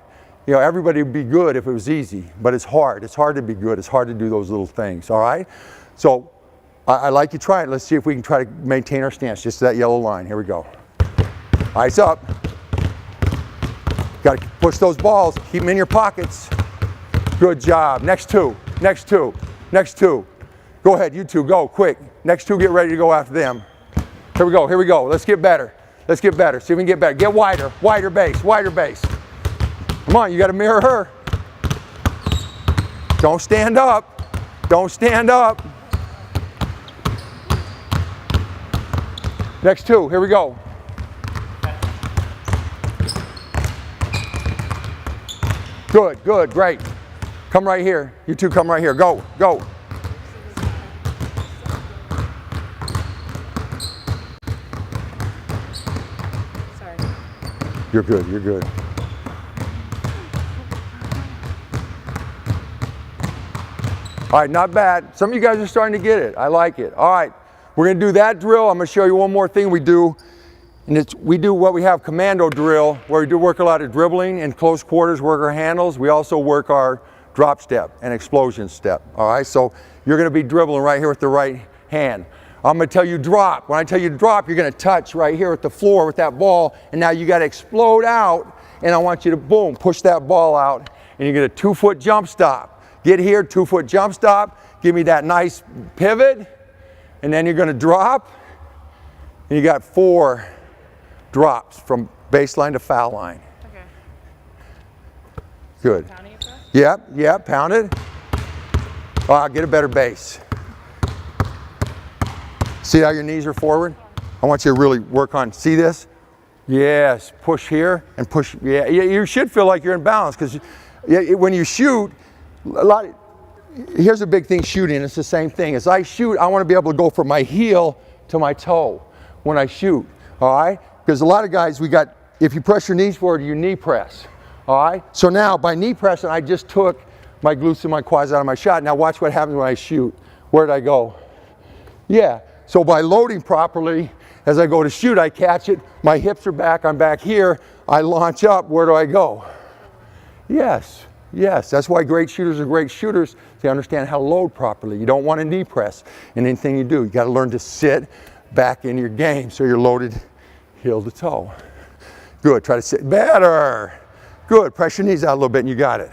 You know, everybody would be good if it was easy, but it's hard. It's hard to be good. It's hard to do those little things, all right? So I like you try it. Let's see if we can try to maintain our stance, just that yellow line. Here we go. Eyes up. Got to push those balls, keep them in your pockets. Good job. Next two, next two, next two. Go ahead, you two, go, quick. Next two, get ready to go after them. Here we go, here we go. Let's get better. Let's get better. See if we can get better. Get wider, wider base, wider base. Come on, you got to mirror her. Don't stand up. Don't stand up. Next two, here we go. Good, good, great. Come right here. You two come right here. Go, go. Sorry. You're good, you're good. All right, not bad. Some of you guys are starting to get it. I like it. All right, we're going to do that drill. I'm going to show you one more thing we do. And we do what we have commando drill, where we do work a lot of dribbling in close quarters, work our handles. We also work our drop step and explosion step. All right, so you're going to be dribbling right here with the right hand. I'm going to tell you drop. When I tell you drop, you're going to touch right here at the floor with that ball, and now you got to explode out, and I want you to, boom, push that ball out, and you get a 2-foot jump stop. Get here, 2-foot jump stop, give me that nice pivot, and then you're going to drop, and you got 4 drops from baseline to foul line. Okay. Good. Pounding it first? Yep, yep, pound it. Oh, I'll get a better base. See how your knees are forward? I want you to really work on, see this? Yes, push here and push, yeah, you should feel like you're in balance because when you shoot, here's a big thing shooting, it's the same thing. As I shoot, I want to be able to go from my heel to my toe when I shoot, all right? Because a lot of guys, if you press your knees forward, you knee press, all right? So now, by knee pressing, I just took my glutes and my quads out of my shot. Now watch what happens when I shoot. Where'd I go? Yeah, so by loading properly, as I go to shoot, I catch it, my hips are back, I'm back here, I launch up, where do I go? Yes, that's why great shooters are great shooters. They understand how to load properly. You don't want to knee press in anything you do. You got to learn to sit back in your game so you're loaded heel to toe. Good, try to sit better. Good, press your knees out a little bit and you got it.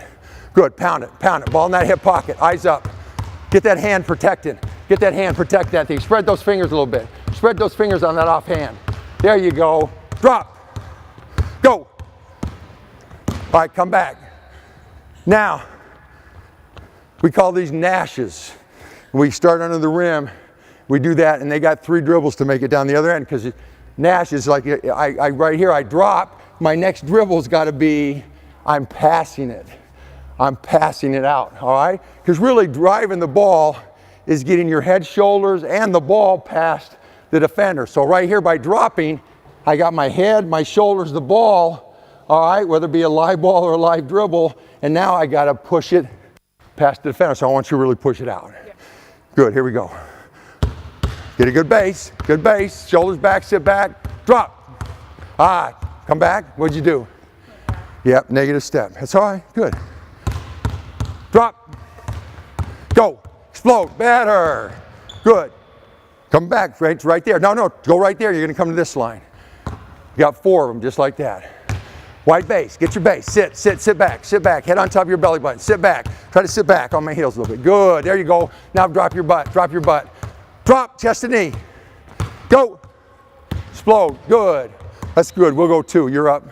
Good, pound it, ball in that hip pocket, eyes up. Get that hand protected. Get that hand, protect that thing. Spread those fingers a little bit. Spread those fingers on that offhand. There you go. Drop. Go. All right, come back. Now, we call these nashes. We start under the rim. We do that, and they got 3 dribbles to make it down the other end because nash is like, right here, I drop. My next dribble's got to be, I'm passing it. I'm passing it out, all right? Because really driving the ball is getting your head, shoulders, and the ball past the defender. So right here by dropping, I got my head, my shoulders, the ball, all right, whether it be a live ball or a live dribble, and now I got to push it past the defender. So I want you to really push it out. Yeah. Good, here we go. Get a good base, shoulders back, sit back, drop. Come back, what'd you do? Yep, negative step. That's all right, good. Drop, go, explode, better, good. Come back, right there. No, go right there, you're gonna come to this line. You got 4 of them, just like that. Wide base, get your base, sit back, head on top of your belly button, sit back. Try to sit back on my heels a little bit. Good, there you go. Now drop your butt. Drop, chest to knee. Go, explode, good. That's good, we'll go 2, you're up.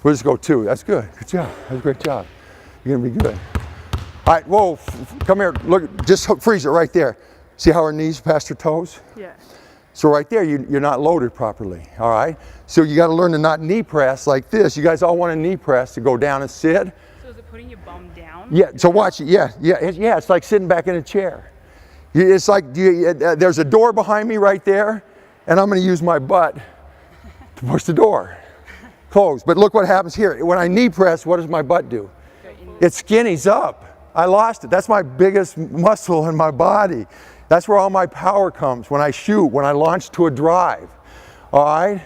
We'll just go 2, that's good, good job, that's a great job. You're gonna be good. All right, whoa, come here, look, just freeze it right there. See how her knees past her toes? Yeah. So right there, you're not loaded properly, all right? So you gotta learn to not knee press like this. You guys all want to knee press to go down and sit. So is it putting your bum down? Yeah, so watch it, yeah, it's like sitting back in a chair. It's like, there's a door behind me right there, and I'm gonna use my butt to push the door. Close, but look what happens here. When I knee press, what does my butt do? It skinnies up. I lost it. That's my biggest muscle in my body. That's where all my power comes when I shoot, when I launch to a drive, all right?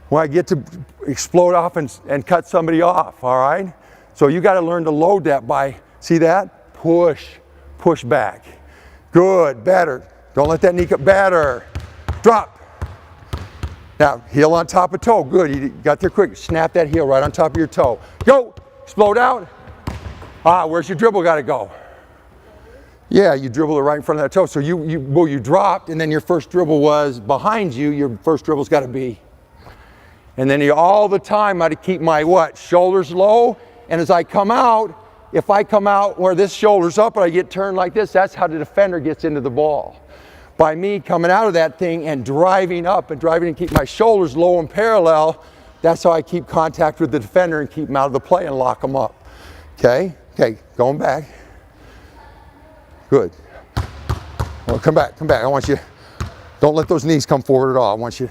When I get to explode off and cut somebody off, all right? So you got to learn to load that by, see that? Push back. Good, better. Don't let that knee cut, better. Drop. Now, heel on top of toe, good. You got there quick. Snap that heel right on top of your toe. Go, explode out. Where's your dribble got to go? Yeah, you dribble it right in front of that toe. So you dropped, and then your first dribble was behind you. Your first dribble's got to be. And then all the time I had to keep my what? Shoulders low. And as I come out, if I come out where this shoulder's up and I get turned like this, that's how the defender gets into the ball. By me coming out of that thing and driving up and keep my shoulders low and parallel, that's how I keep contact with the defender and keep them out of the play and lock them up. Okay, going back. Good. Well, come back. I want you, don't let those knees come forward at all. I want you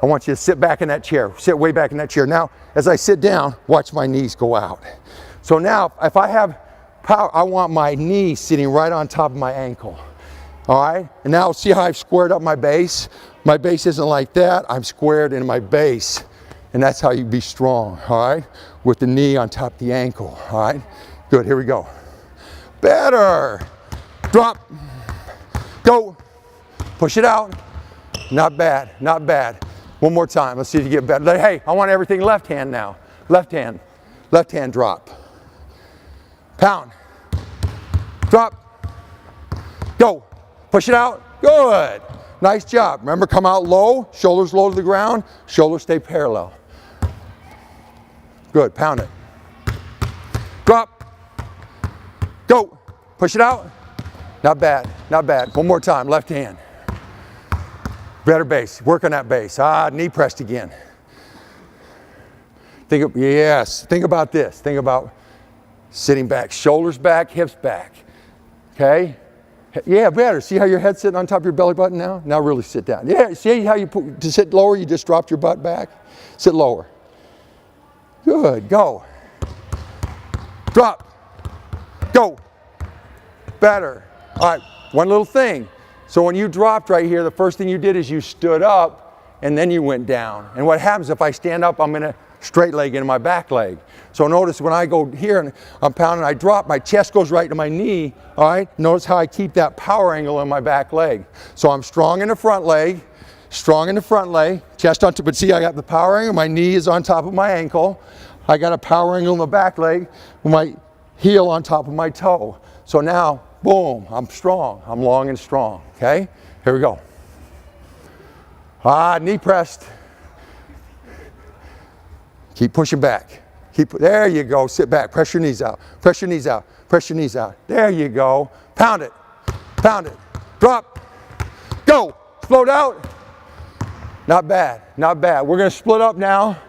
to sit back in that chair. Sit way back in that chair. Now, as I sit down, watch my knees go out. So now, if I have power, I want my knee sitting right on top of my ankle. All right? And now see how I've squared up my base? My base isn't like that. I'm squared in my base. And that's how you be strong, all right? With the knee on top of the ankle, all right? Good, here we go. Better. Drop. Go. Push it out. Not bad. One more time. Let's see if you get better. Hey, I want everything left hand now. Left hand drop. Pound. Drop. Go. Push it out. Good. Nice job. Remember, come out low, shoulders low to the ground, shoulders stay parallel. Good, pound it. Drop. Go. Push it out. Not bad. One more time, left hand. Better base. Work on that base. Knee pressed again. Yes. Think about this. Think about sitting back. Shoulders back, hips back. Okay? Yeah, better. See how your head's sitting on top of your belly button now? Now really sit down. Yeah, see how to sit lower, you just dropped your butt back? Sit lower. Good. Go. Drop. Go. Better. All right, one little thing. So when you dropped right here, the first thing you did is you stood up and then you went down. And what happens if I stand up, I'm going to straight leg into my back leg. So notice when I go here and I'm pounding, I drop, my chest goes right to my knee, all right? Notice how I keep that power angle in my back leg. So I'm strong in the front leg, chest on top, but see I got the power angle, my knee is on top of my ankle. I got a power angle in the back leg with my heel on top of my toe. So now, boom, I'm strong, I'm long and strong, okay? Here we go. Knee pressed. Keep pushing back. There you go. Sit back. Press your knees out. Press your knees out. Press your knees out. There you go. Pound it. Pound it. Drop. Go. Float out. Not bad. Not bad. We're going to split up now.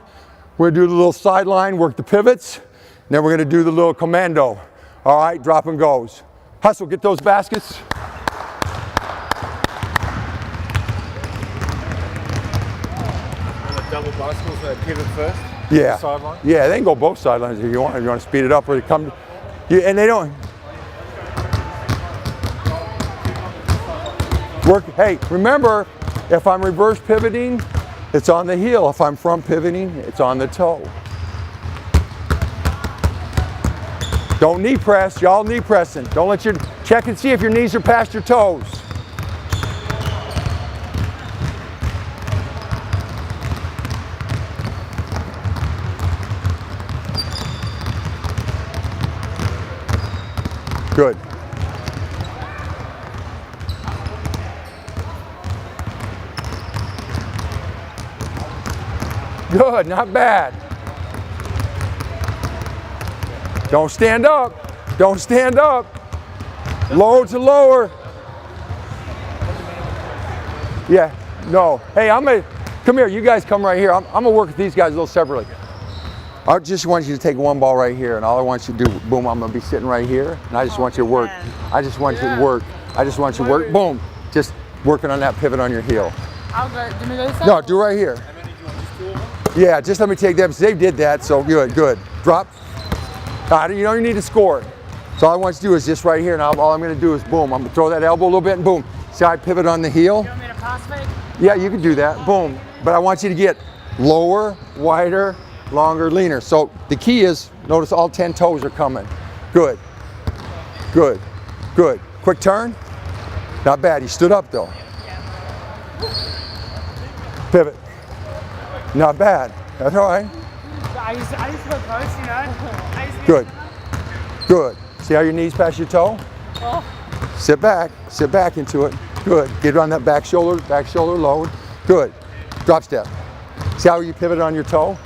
We're going to do the little sideline, work the pivots. And then we're going to do the little commando. All right. Drop and goes. Hustle. Get those baskets. Double bicycles, pivot first. Yeah. Sideline. Yeah, they can go both sidelines if you want. If you want to speed it up or come. And they don't. Work. Hey, remember, if I'm reverse pivoting, it's on the heel. If I'm front pivoting, it's on the toe. Don't knee press. Y'all knee pressing. Don't let your check and see if your knees are past your toes. Good. Good, not bad. Don't stand up. Don't stand up. Lower to lower. Yeah, no. Hey, come here. You guys come right here. I'm going to work with these guys a little separately. I just want you to take one ball right here, and all I want you to do, boom, I'm going to be sitting right here, and I just want you to work. I just want you to work. I just want you to work. Boom. Just working on that pivot on your heel. I'll go. Do me go. No, do right here. Yeah, just let me take them. They did that, so good, good. Drop. You don't need to score. So all I want you to do is just right here, and all I'm going to do is boom. I'm going to throw that elbow a little bit, and boom. See how I pivot on the heel? You want me to pass fake? Yeah, you can do that. Boom. But I want you to get lower, wider, longer, leaner. So the key is, notice all 10 toes are coming. Good, good, good. Quick turn. Not bad. You stood up though. Pivot. Not bad. That's all right. I used to go close, you know. Good, good. See how your knees pass your toe? Oh. Sit back into it. Good. Get on that back shoulder load. Good. Drop step. See how you pivot on your toe?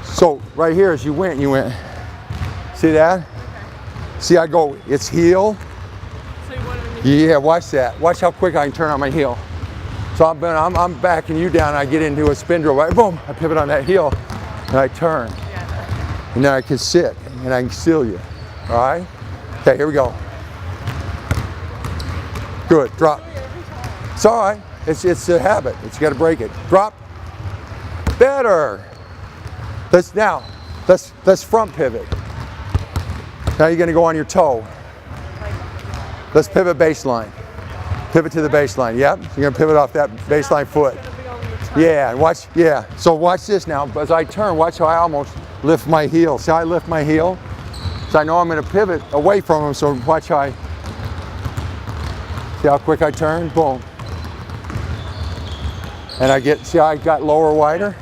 So right here as you went. See that? See I go, it's heel. So you wanted me Yeah, watch that. Watch how quick I can turn on my heel. So I'm backing you down, I get into a spin drill, right? Boom, I pivot on that heel, and I turn. Yeah. And then I can sit, and I can seal you. All right? Okay, here we go. Good, drop. It's all right. It's a habit. You got to break it. Drop. Better. Let's front pivot. Now you're going to go on your toe. Let's pivot baseline. Pivot to the baseline. Yep. You're going to pivot off that baseline foot. Yeah, and watch. Yeah. So watch this now. As I turn, watch how I almost lift my heel. See how I lift my heel? So I know I'm going to pivot away from him. So watch how I. See how quick I turn? Boom. And I see how I got lower, wider?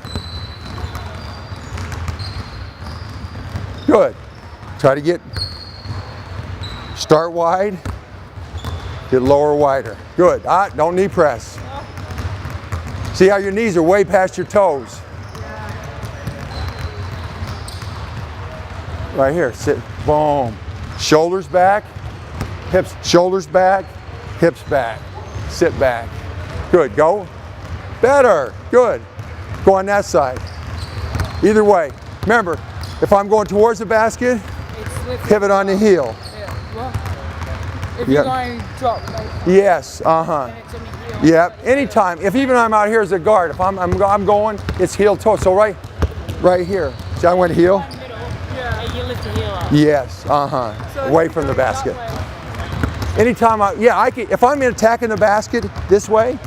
Good. Try to start wide, get lower, wider. Good. Don't knee press. See how your knees are way past your toes. Right here, sit, boom. Shoulders back, hips, shoulders back, hips back. Sit back. Good, go. Better, good. Go on that side. Either way. Remember, if I'm going towards the basket, It's lifted. pivot on the heel. Yeah. Well, if Yeah. you're going to drop, like, Yes, then it's in the heel. Yep, anytime. If even I'm out here as a guard, if I'm going, it's heel toe. So right here. See, I went heel? Middle. Yeah. And you lift the heel up. Yes, So away if from the you go that basket. way- Anytime I can, if I'm attacking the basket this way,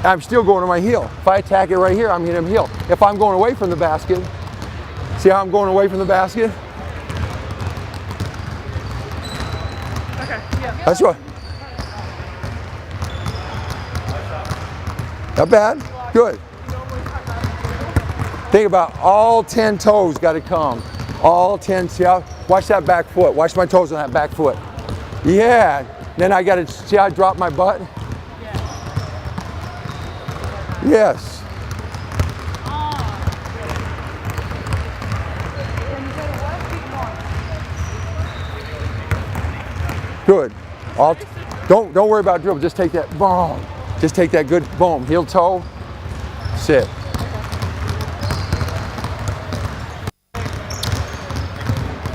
I'm still going to my heel. If I attack it right here, I'm hitting him heel. If I'm going away from the basket, see how I'm going away from the basket? Okay. Yeah. That's right. Not bad. Good. Think about all 10 toes got to come. All 10. See how? Watch that back foot. Watch my toes on that back foot. Yeah. Then I got to see how I drop my butt. Yes. Good. All. Don't worry about dribble. Just take that boom. Just take that good boom. Heel toe. Sit.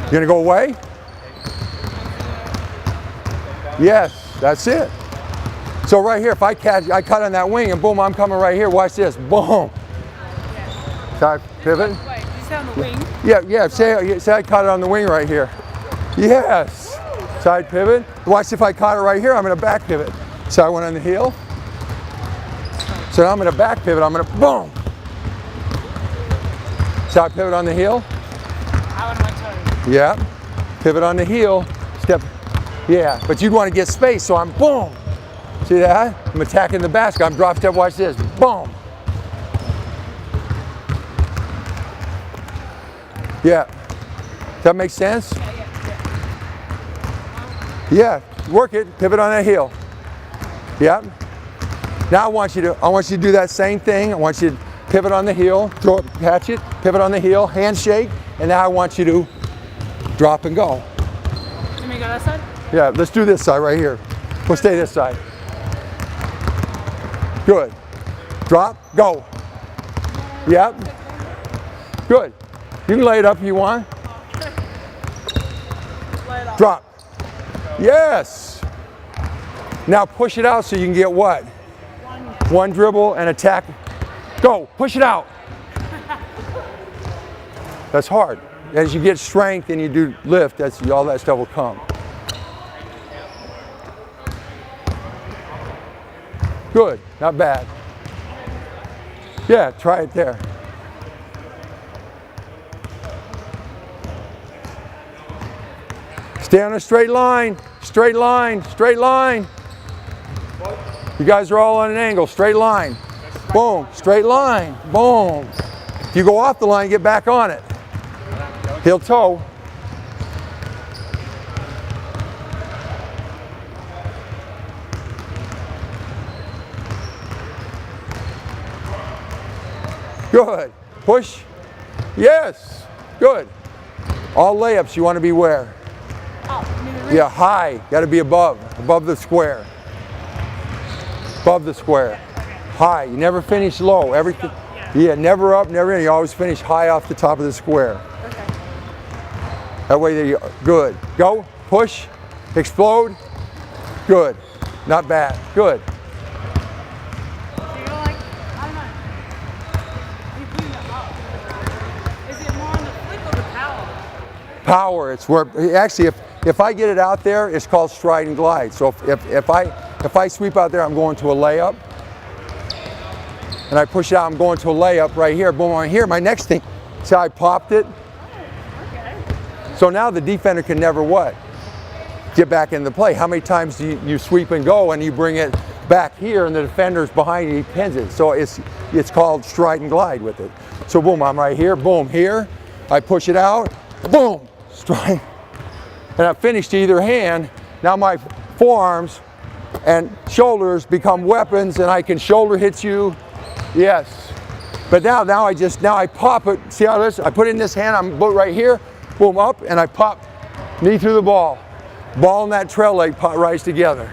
You gonna go away? Yes, that's it. So right here, if I cut on that wing and boom, I'm coming right here. Watch this, boom. Side pivot. Wait, you say on the wing? Yeah. Say I caught it on the wing right here. Yes. Side pivot. Watch if I caught it right here. I'm gonna back pivot. So I went on the heel. So now I'm gonna back pivot. I'm gonna boom. Side pivot on the heel. Out on my toe. Yeah. Pivot on the heel. Step. Yeah. But you'd want to get space, so I'm boom. See that? I'm attacking the basket. I'm drop step. Watch this. Boom. Yeah. Does that make sense? Yeah. Work it. Pivot on that heel. Yeah. Now I want you to do that same thing. I want you to pivot on the heel, throw it, catch it, pivot on the heel, handshake, and now I want you to drop and go. Let me go that side? Yeah, let's do this side right here. We'll stay this side. Good. Drop, go. Yep. Good. You can lay it up if you want. Lay it off. Drop. Yes. Now push it out so you can get what? One dribble and attack. Go. Push it out. That's hard. As you get strength and you do lift, all that stuff will come. Good. Not bad. Yeah, try it there. Stay on a straight line. Straight line. Straight line. You guys are all on an angle. Straight line. Boom. Straight line. Boom. If you go off the line, get back on it. Heel toe. Good. Push. Yes. Good. All layups you want to be where? Yeah, high. Got to be above the square. Above the square. High. You never finish low. Everything. Yeah, never up, never in. You always finish high off the top of the square. Okay. That way they good. Go. Push. Explode. Good. Not bad. Good. So you're like, I don't know. You're putting it up. Is it more on the flick or the power? Power. It's where actually if I get it out there, it's called stride and glide. So if I sweep out there, I'm going to a layup. And I push it out, I'm going to a layup right here, boom, on here. My next thing, see how I popped it? Okay. So now the defender can never what? Get back in the play. How many times do you sweep and go and you bring it back here and the defender's behind you, he pins it. So it's called stride and glide with it. So boom, I'm right here, boom, here. I push it out, boom, stride. And I finished either hand. Now my forearms and shoulders become weapons and I can shoulder hit you. Yes. But now I pop it. See how this? I put it in this hand, I'm right here, boom, up, and I pop knee through the ball. Ball and that trail leg rise together.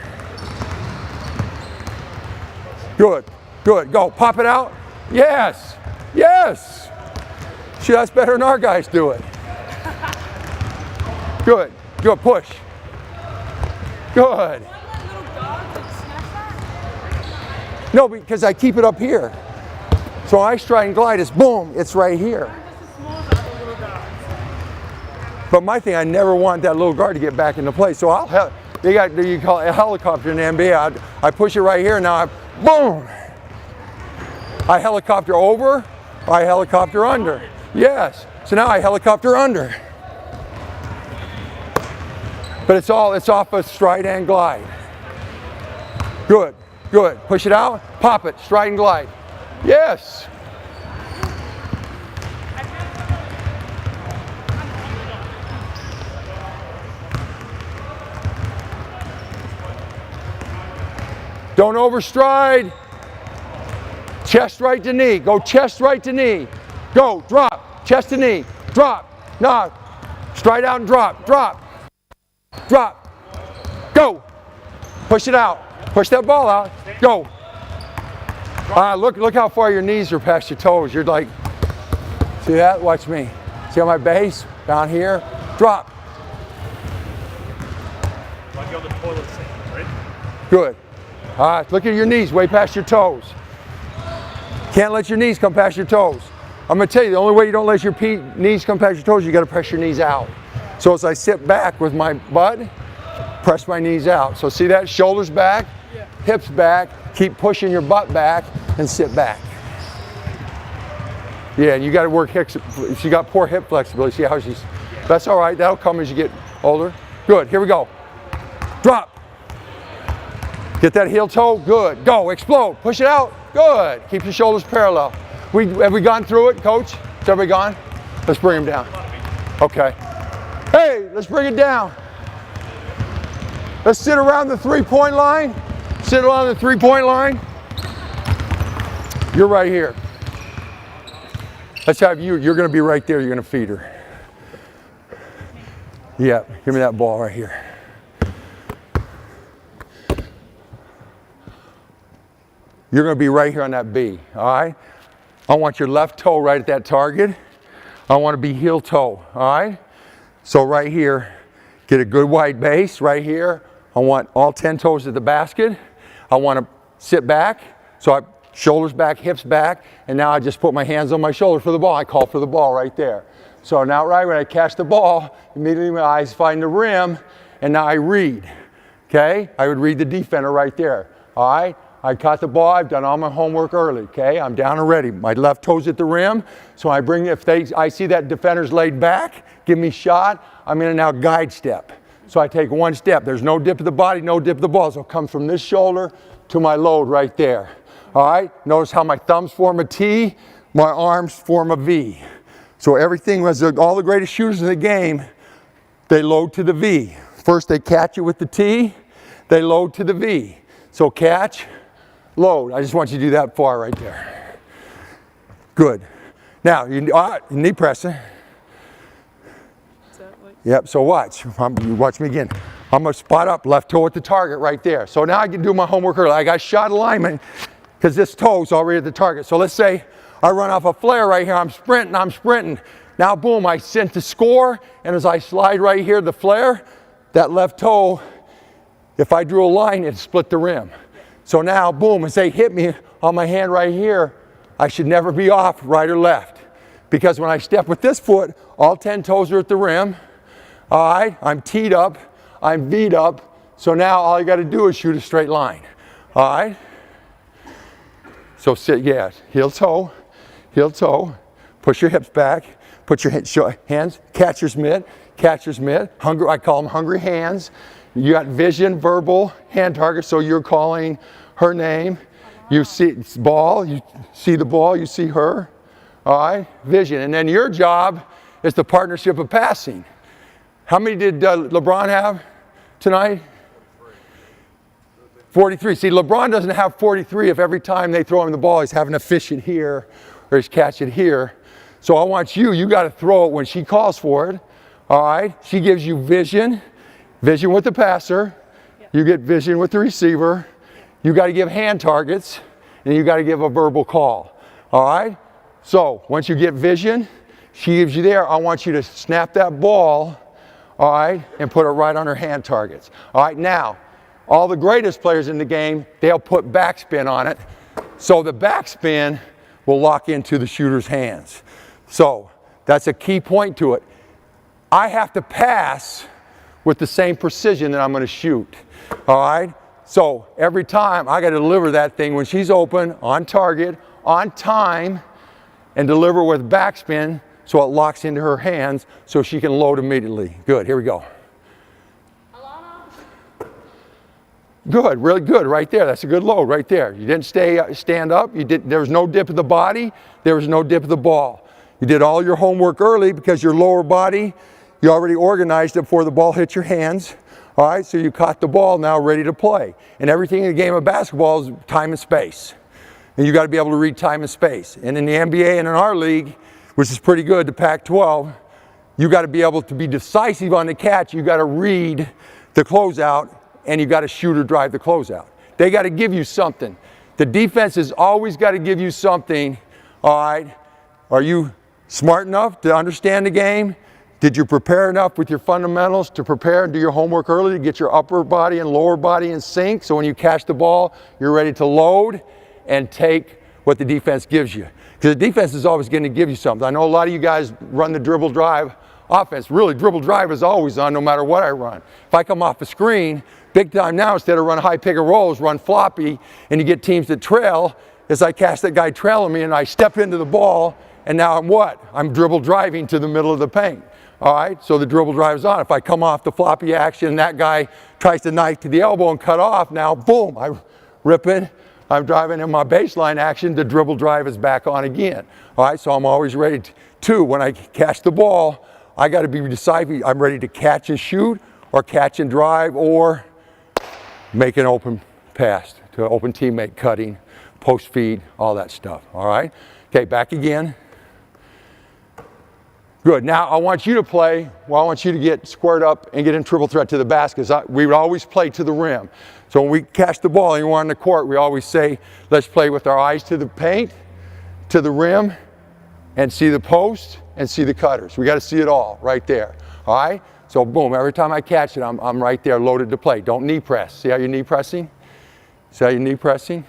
Good, good. Go, pop it out. Yes, yes. See, that's better than our guys do it. Good, good, push. Good. No, because I keep it up here. So I stride and glide, it's boom, it's right here. But my thing, I never want that little guard to get back into place. So you call it a helicopter in the NBA. I push it right here, now boom. I helicopter over, I helicopter under. Yes, so now I helicopter under. But it's off a stride and glide. Good, good. Push it out, pop it, stride and glide. Yes. Don't overstride. Chest right to knee. Go chest right to knee. Go, drop, chest to knee. Drop, no. Stride out and drop, drop. Drop. Go. Push it out. Push that ball out. Go. Look how far your knees are past your toes. You're like, see that? Watch me. See how my base down here? Drop. Like you're on the toilet seat, right? Good. All right, look at your knees way past your toes. Can't let your knees come past your toes. I'm going to tell you, the only way you don't let your knees come past your toes, you got to press your knees out. So as I sit back with my butt, press my knees out. So see that? Shoulders back, hips back, keep pushing your butt back, and sit back. Yeah, and you got to work hips. If you got poor hip flexibility, see how she's, that's all right. That'll come as you get older. Good, here we go. Drop. Get that heel toe, good. Go, explode, push it out, good. Keep your shoulders parallel. Have we gone through it, coach? Is everybody gone? Let's bring them down. Okay. Hey, let's bring it down. Let's sit around the 3-point line. Sit around the 3-point line. You're right here. Let's have you're gonna be right there, you're gonna feed her. Yeah, give me that ball right here. You're going to be right here on that B, all right? I want your left toe right at that target. I want to be heel toe, all right? So right here, get a good wide base right here. I want all 10 toes at the basket. I want to sit back, so I shoulders back, hips back, and now I just put my hands on my shoulder for the ball. I call for the ball right there. So now right when I catch the ball, immediately my eyes find the rim, and now I read, okay? I would read the defender right there, all right? I caught the ball, I've done all my homework early, okay? I'm down and ready. My left toe's at the rim, so I bring, I see that defender's laid back, give me shot, I'm gonna now guide step. So I take one step, there's no dip of the body, no dip of the ball, so it comes from this shoulder to my load right there. All right, notice how my thumbs form a T, my arms form a V. So everything, all the greatest shooters in the game, they load to the V. First they catch it with the T, they load to the V. So catch, load. I just want you to do that far right there. Good. Now, knee pressing. Yep, so watch. Watch me again. I'm going to spot up, left toe at the target right there. So now I can do my homework early. I got shot alignment because this toe's already at the target. So let's say I run off a flare right here. I'm sprinting. Now, boom, I sent the score, and as I slide right here, the flare, that left toe, if I drew a line, it'd split the rim. So now, boom, as they hit me on my hand right here, I should never be off right or left. Because when I step with this foot, all 10 toes are at the rim. All right, I'm teed up, I'm V'd up, so now all you got to do is shoot a straight line. All right? So sit, yeah, heel toe, push your hips back, put your hands, catcher's mitt, hungry, I call them hungry hands. You got vision, verbal, hand target, so you're calling her name. You see ball, you see the ball, you see her. All right, vision. And then your job is the partnership of passing. How many did LeBron have tonight? 43. See, LeBron doesn't have 43 if every time they throw him the ball, he's having to fish it here or he's catch it here. So I want you got to throw it when she calls for it. All right, she gives you vision with the passer. You get vision with the receiver. You got to give hand targets. and you got to give a verbal call. All right? So once you get vision, she gives you there. I want you to snap that ball, all right, and put it right on her hand targets. All right, now, all the greatest players in the game, they'll put backspin on it. So the backspin will lock into the shooter's hands. So that's a key point to it. I have to pass with the same precision that I'm going to shoot. All right? So every time I got to deliver that thing when she's open, on target, on time, and deliver with backspin so it locks into her hands so she can load immediately. Good, here we go. Good, really good right there. That's a good load right there. You didn't stand up. There was no dip of the body. There was no dip of the ball. You did all your homework early because your lower body, you already organized it before the ball hit your hands. All right, so you caught the ball, now ready to play. And everything in the game of basketball is time and space. And you got to be able to read time and space. And in the NBA and in our league, which is pretty good, the Pac-12, you got to be able to be decisive on the catch. You got to read the closeout, and you got to shoot or drive the closeout. They got to give you something. The defense has always got to give you something. All right, are you smart enough to understand the game? Did you prepare enough with your fundamentals to prepare and do your homework early to get your upper body and lower body in sync so when you catch the ball, you're ready to load and take what the defense gives you? Because the defense is always going to give you something. I know a lot of you guys run the dribble drive offense. Really, dribble drive is always on no matter what I run. If I come off the screen, big time now, instead of run high pick and rolls, run floppy, and you get teams that trail, as I catch that guy trailing me and I step into the ball, and now I'm what? I'm dribble driving to the middle of the paint. All right, so the dribble drive is on. If I come off the floppy action and that guy tries to knife to the elbow and cut off, now boom, I rip in. I'm driving in my baseline action, the dribble drive is back on again. All right, so I'm always ready to, when I catch the ball, I got to be decisive. I'm ready to catch and shoot, or catch and drive, or make an open pass to an open teammate, cutting, post feed, all that stuff. All right, okay, back again. Good, now I want you to play, well, I want you to get squared up and get in triple threat to the basket. We would always play to the rim. So when we catch the ball and we're on the court, we always say, let's play with our eyes to the paint, to the rim, and see the post, and see the cutters. We got to see it all right there, all right? So boom, every time I catch it, I'm right there loaded to play. Don't knee press. See how you're knee pressing? See how you're knee pressing?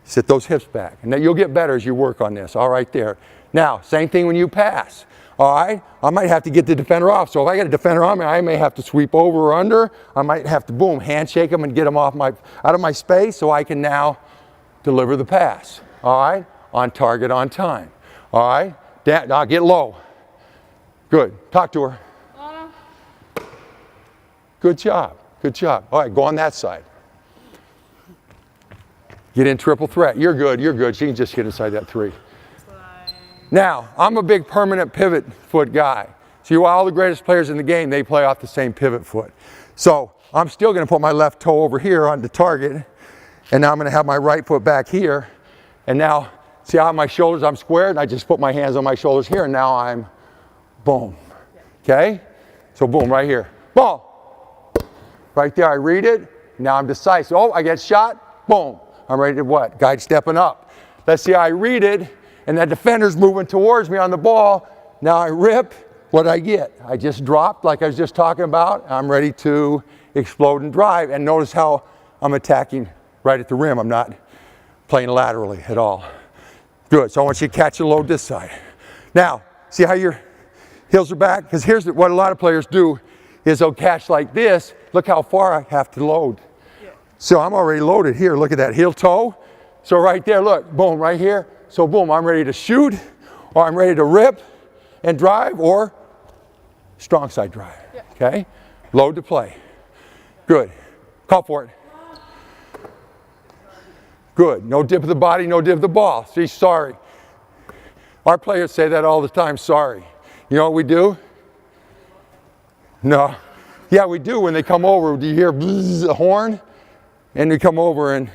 Sit those hips back. And then you'll get better as you work on this, all right there. Now, same thing when you pass, all right? I might have to get the defender off. So if I get a defender on me, I may have to sweep over or under. I might have to, boom, handshake them and get them out of my space so I can now deliver the pass, all right? On target, on time, all right? Now get low. Good, talk to her. Good job, good job. All right, go on that side. Get in triple threat. You're good, you're good. She can just get inside that three. Now, I'm a big permanent pivot foot guy. See, all the greatest players in the game, they play off the same pivot foot. So I'm still going to put my left toe over here on the target, and now I'm going to have my right foot back here. And now, see how my shoulders, I'm squared, and I just put my hands on my shoulders here, and now I'm boom. Okay? So boom, right here. Ball. Right there, I read it. Now I'm decisive. Oh, I get shot. Boom. I'm ready to what? Guide stepping up. Let's see how I read it. And that defender's moving towards me on the ball. Now I rip, what did I get? I just dropped like I was just talking about. I'm ready to explode and drive. And notice how I'm attacking right at the rim. I'm not playing laterally at all. Good, so I want you to catch and load this side. Now, see how your heels are back? Because here's what a lot of players do is they'll catch like this. Look how far I have to load. Yeah. So I'm already loaded here. Look at that heel toe. So right there, look, boom, right here. So boom, I'm ready to shoot, or I'm ready to rip and drive, or strong side drive, okay? Load to play. Good. Call for it. Good. No dip of the body, no dip of the ball. See, sorry. Our players say that all the time, sorry. You know what we do? No. Yeah, we do when they come over. Do you hear bzzz, a horn? And we come over and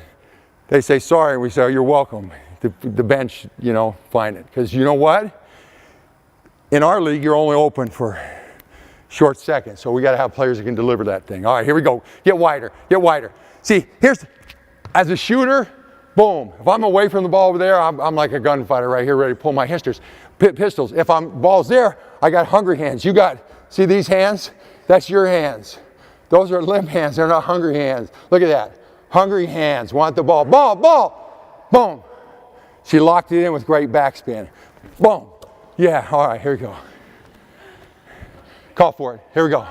they say sorry, and we say, oh, you're welcome. The bench, you know, find it. Because you know what? In our league, you're only open for short seconds. So we got to have players that can deliver that thing. All right, here we go. Get wider, get wider. See, as a shooter, boom. If I'm away from the ball over there, I'm like a gunfighter right here, ready to pull my pistols. If ball's there, I got hungry hands. You got, see these hands? That's your hands. Those are limp hands, they're not hungry hands. Look at that. Hungry hands, want the ball. Ball, boom. She locked it in with great backspin. Boom. Yeah, all right, here we go. Call for it, here we go.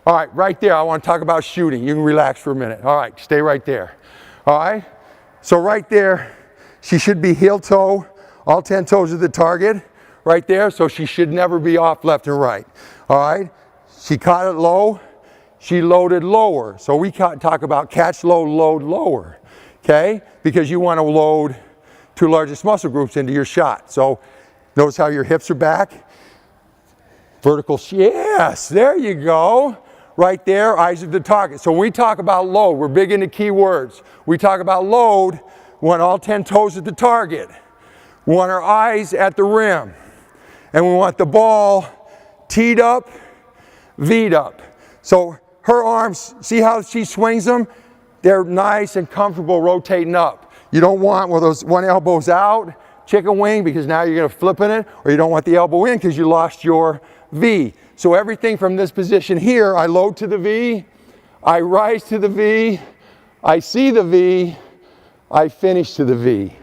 All right, right there, I want to talk about shooting. You can relax for a minute. All right, stay right there. All right, so right there, she should be heel toe, all 10 toes of the target, right there, so she should never be off left and right. All right, she caught it low, she loaded lower. So we talk about catch low, load lower, okay? Because you want to load two largest muscle groups into your shot. So notice how your hips are back. Vertical, yes, there you go. Right there, eyes of the target. So when we talk about load, we're big into key words. We talk about load, we want all 10 toes at the target. We want our eyes at the rim. And we want the ball teed up, V'd up. So her arms, see how she swings them? They're nice and comfortable rotating up. You don't want one of those one elbow's out, chicken wing, because now you're going to flip in it, or you don't want the elbow in because you lost your V. So everything from this position here, I load to the V, I rise to the V, I see the V, I finish to the V.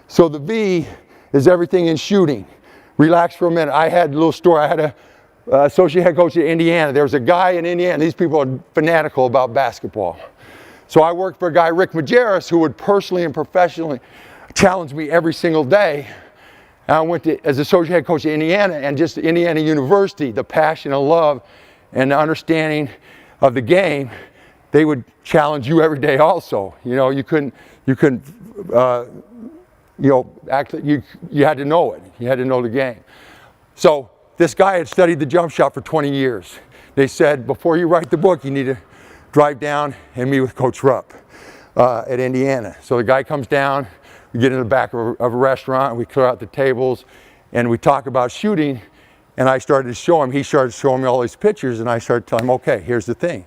So the V is everything in shooting. Relax for a minute. I had a little story. I had a associate head coach at Indiana. There was a guy in Indiana. These people are fanatical about basketball. So I worked for a guy, Rick Majerus, who would personally and professionally challenge me every single day. And I went to, as associate head coach at Indiana, and just Indiana University, the passion and love and the understanding of the game, they would challenge you every day also. You know, you couldn't you had to know it. You had to know the game. So this guy had studied the jump shot for 20 years. They said, before you write the book, you need to drive down and meet with Coach Rupp at Indiana. So the guy comes down, we get in the back of a restaurant, we clear out the tables, and we talk about shooting, and I started to show him, he started showing me all these pictures, and I started telling him, okay, here's the thing.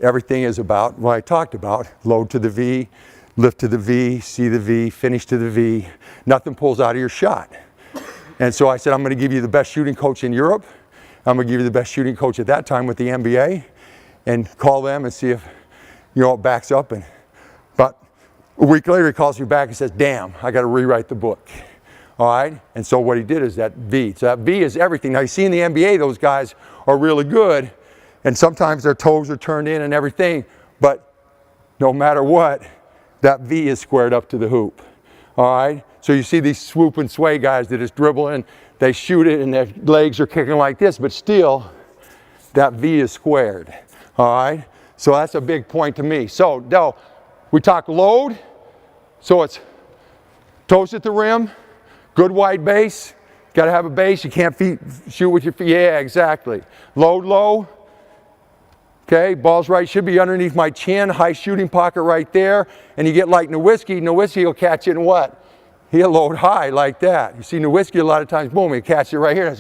Everything is about what I talked about, load to the V, lift to the V, see the V, finish to the V. Nothing pulls out of your shot. And so I said, I'm going to give you the best shooting coach in Europe. I'm going to give you the best shooting coach at that time with the NBA, and call them and see if, it backs up. But a week later, he calls me back and says, damn, I got to rewrite the book. All right? And so what he did is that V. So that V is everything. Now, you see in the NBA, those guys are really good, and sometimes their toes are turned in and everything, but no matter what, that V is squared up to the hoop. All right? So you see these swoop and sway guys that just dribble in, they shoot it, and their legs are kicking like this, but still, that V is squared. All right? So that's a big point to me. So, now, we talk load, so it's toes at the rim, good wide base, got to have a base, you can't shoot with your feet, yeah, exactly. Load low, okay, ball's right, should be underneath my chin, high shooting pocket right there, and you get like Nowitzki will catch it in what? He'll load high like that. You see Nowitzki a lot of times, boom, he catches it right here,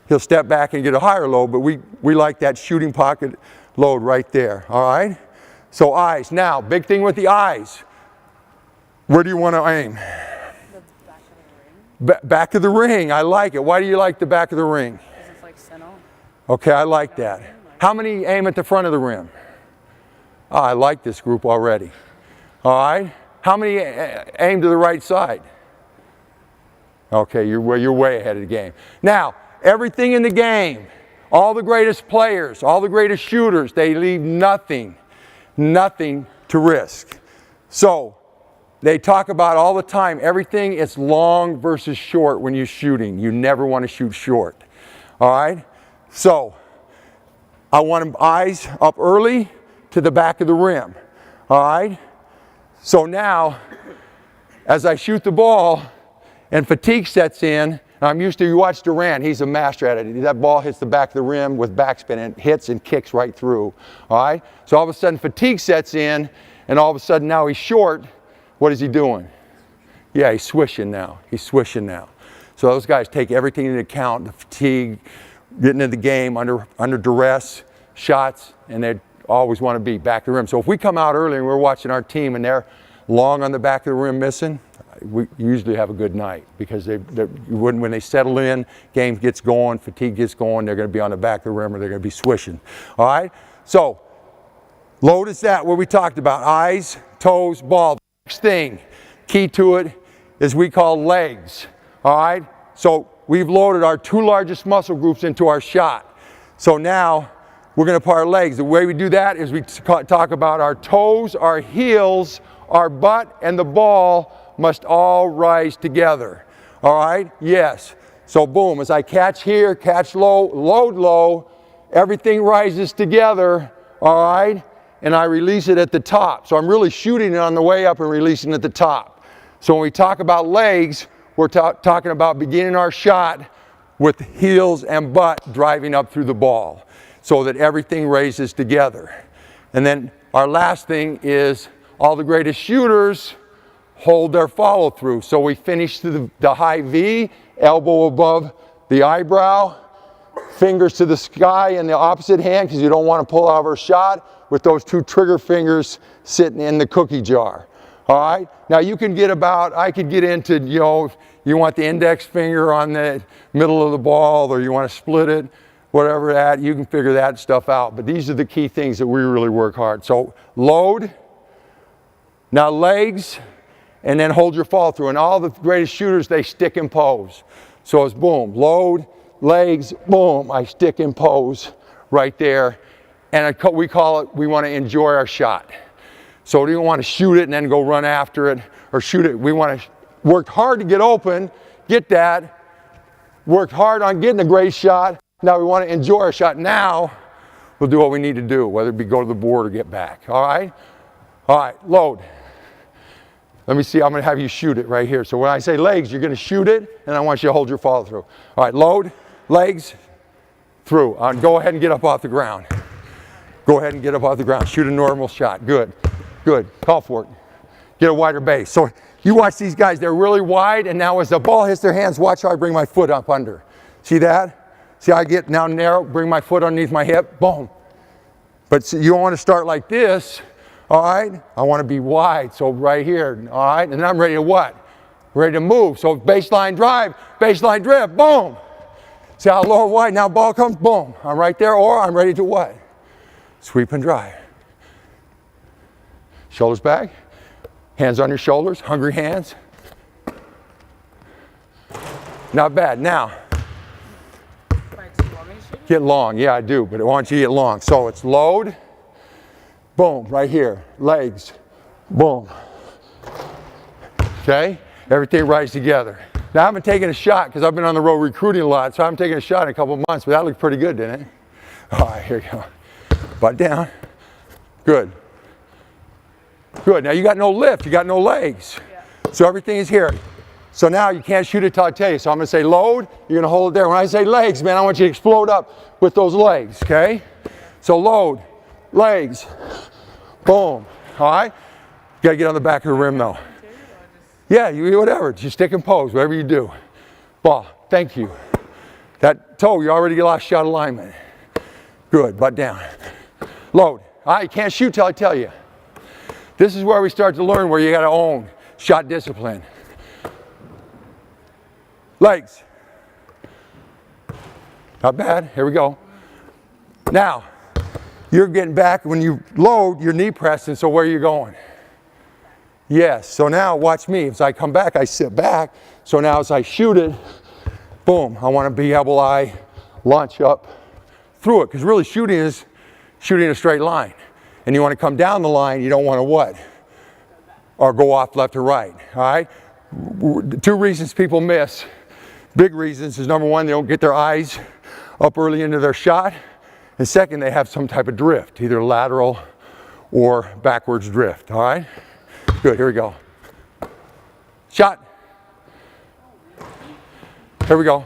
he'll step back and get a higher load, but we like that shooting pocket load right there, all right? So eyes. Now, big thing with the eyes. Where do you want to aim? The back of the ring. Back of the ring. I like it. Why do you like the back of the ring? Because it's like center. Okay, I like that. How many aim at the front of the rim? Oh, I like this group already. All right. How many aim to the right side? Okay, you're way ahead of the game. Now, everything in the game, all the greatest players, all the greatest shooters, they leave nothing to risk. So they talk about all the time, everything is long versus short when you're shooting. You never want to shoot short. All right? So I want them eyes up early to the back of the rim. All right? So now, as I shoot the ball and fatigue sets in, I'm used to, you watch Durant, he's a master at it. That ball hits the back of the rim with backspin and hits and kicks right through. All right? So all of a sudden fatigue sets in, and all of a sudden now he's short. What is he doing? Yeah, he's swishing now. So those guys take everything into account, the fatigue, getting into the game under duress, shots, and they're always want to be, back of the rim. So if we come out early and we're watching our team and they're long on the back of the rim missing, we usually have a good night, because when they settle in, game gets going, fatigue gets going, they're going to be on the back of the rim or they're going to be swishing. All right? So load is that, what we talked about, eyes, toes, ball. Next thing, key to it, is we call legs. All right? So we've loaded our 2 largest muscle groups into our shot. So now we're going to put our legs. The way we do that is we talk about our toes, our heels, our butt, and the ball must all rise together. All right? Yes. So boom, as I catch here, catch low, load low, everything rises together. All right? And I release it at the top. So I'm really shooting it on the way up and releasing at the top. So when we talk about legs, we're talking about beginning our shot with heels and butt driving up through the ball, so that everything raises together. And then our last thing is, all the greatest shooters hold their follow through. So we finish to the high V, elbow above the eyebrow, fingers to the sky in the opposite hand, because you don't want to pull out of our shot, with those 2 trigger fingers sitting in the cookie jar. All right? Now you can get about, I could get into, you want the index finger on the middle of the ball, or you want to split it, whatever that, you can figure that stuff out. But these are the key things that we really work hard. So load, now legs, and then hold your follow through. And all the greatest shooters, they stick and pose. So it's boom, load, legs, boom, I stick and pose right there. And we call it, we want to enjoy our shot. So we don't want to shoot it and then go run after it, or shoot it. We want to work hard to get open, get that, worked hard on getting a great shot. Now we want to enjoy our shot. Now we'll do what we need to do, whether it be go to the board or get back. All right? All right, load. Let me see, I'm going to have you shoot it right here. So when I say legs, you're going to shoot it, and I want you to hold your follow through. All right, load, legs, through. Go ahead and get up off the ground. Go ahead and get up off the ground. Shoot a normal shot. Good. Good. Call for it. Get a wider base. So you watch these guys, they're really wide, and now as the ball hits their hands, watch how I bring my foot up under. See that? See how I get now narrow, bring my foot underneath my hip, boom. But see, you don't want to start like this, all right? I want to be wide, so right here, all right? And then I'm ready to what? Ready to move. So baseline drive, baseline drift, boom. See how low and wide, now ball comes, boom. I'm right there, or I'm ready to what? Sweep and drive. Shoulders back, hands on your shoulders, hungry hands. Not bad. Now, get long. Yeah, I do, but I want you to get long. So it's load, boom, right here. Legs, boom. Okay? Everything rises together. Now I haven't taken a shot because I've been on the road recruiting a lot, so I haven't taken a shot in a couple of months, but that looked pretty good, didn't it? All right, here you go. Butt down. Good. Good. Now you got no lift, you got no legs. Yeah. So everything is here. So now you can't shoot it till I tell you. So I'm going to say load, you're going to hold it there. When I say legs, man, I want you to explode up with those legs, okay? So load, legs, boom. All right? You got to get on the back of the rim though. Yeah, you whatever. Just stick and pose, whatever you do. Ball, thank you. That toe, you already lost shot alignment. Good, butt down. Load. All right, you can't shoot till I tell you. This is where we start to learn where you got to own shot discipline. Legs. Not bad. Here we go. Now, you're getting back. When you load, your knee pressing, so where are you going? Yes. So now watch me. As I come back, I sit back. So now as I shoot it, boom, I want to be able to launch up through it. Because really shooting is shooting a straight line. And you want to come down the line, you don't want to what? Or go off left or right. All right? 2 reasons people miss. Big reasons is number 1, they don't get their eyes up early into their shot. And second, they have some type of drift, either lateral or backwards drift. All right? Good, here we go. Shot. Here we go.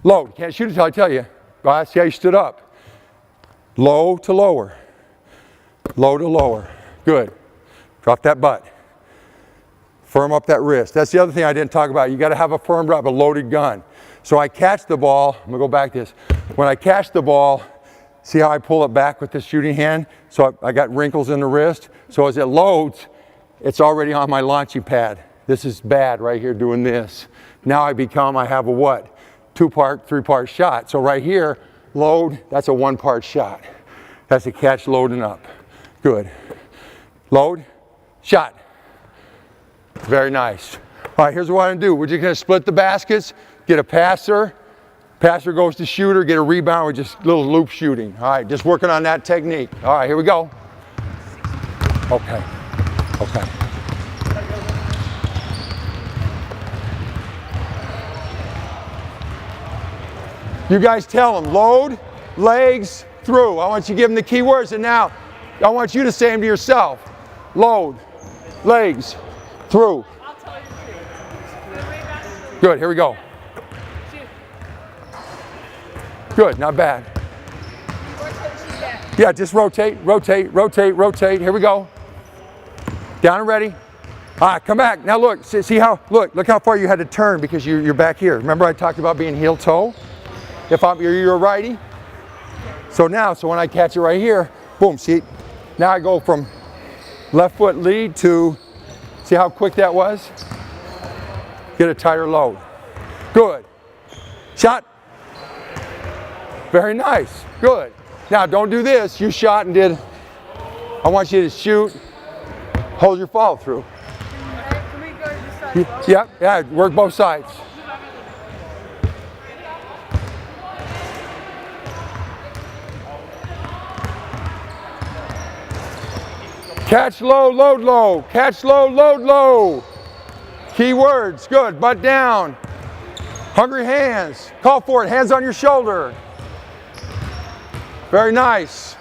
Load. Can't shoot it until I tell you. All right, see how you stood up. Low to lower. Low to lower. Good. Drop that butt. Firm up that wrist. That's the other thing I didn't talk about. You got to have a firm drop, a loaded gun. So I catch the ball. I'm going to go back to this. When I catch the ball, See how I pull it back with the shooting hand? So I got wrinkles in the wrist. So as it loads, it's already on my launching pad. This is bad right here doing this. Now I have a what? 2-part, 3-part shot. So right here, load, that's a 1-part shot. That's a catch loading up. Good. Load, shot. Very nice. All right, here's what I'm gonna do. We're just gonna split the baskets, get a passer. Passer goes to shooter, get a rebound with just little loop shooting. All right, just working on that technique. All right, here we go. Okay, okay. You guys tell them, load, legs, through. I want you to give them the key words, and now I want you to say them to yourself. Load, legs, through. I'll tell you the truth. Good, here we go. Good, not bad. Yeah, just rotate, rotate, rotate, rotate. Here we go. Down and ready. All right, come back. Now look, see how, look how far you had to turn because you're back here. Remember I talked about being heel toe? If you're a righty. So when I catch it right here, boom, see? Now I go from left foot lead to, see how quick that was? Get a tighter load. Good. Shot. Very nice, good. Now don't do this, you shot and did, I want you to shoot, hold your follow through. Can we go to this side? Yep, yeah, work both sides. Catch low, load low, catch low, load low. Key words, good, butt down. Hungry hands, call for it, hands on your shoulder. Very nice.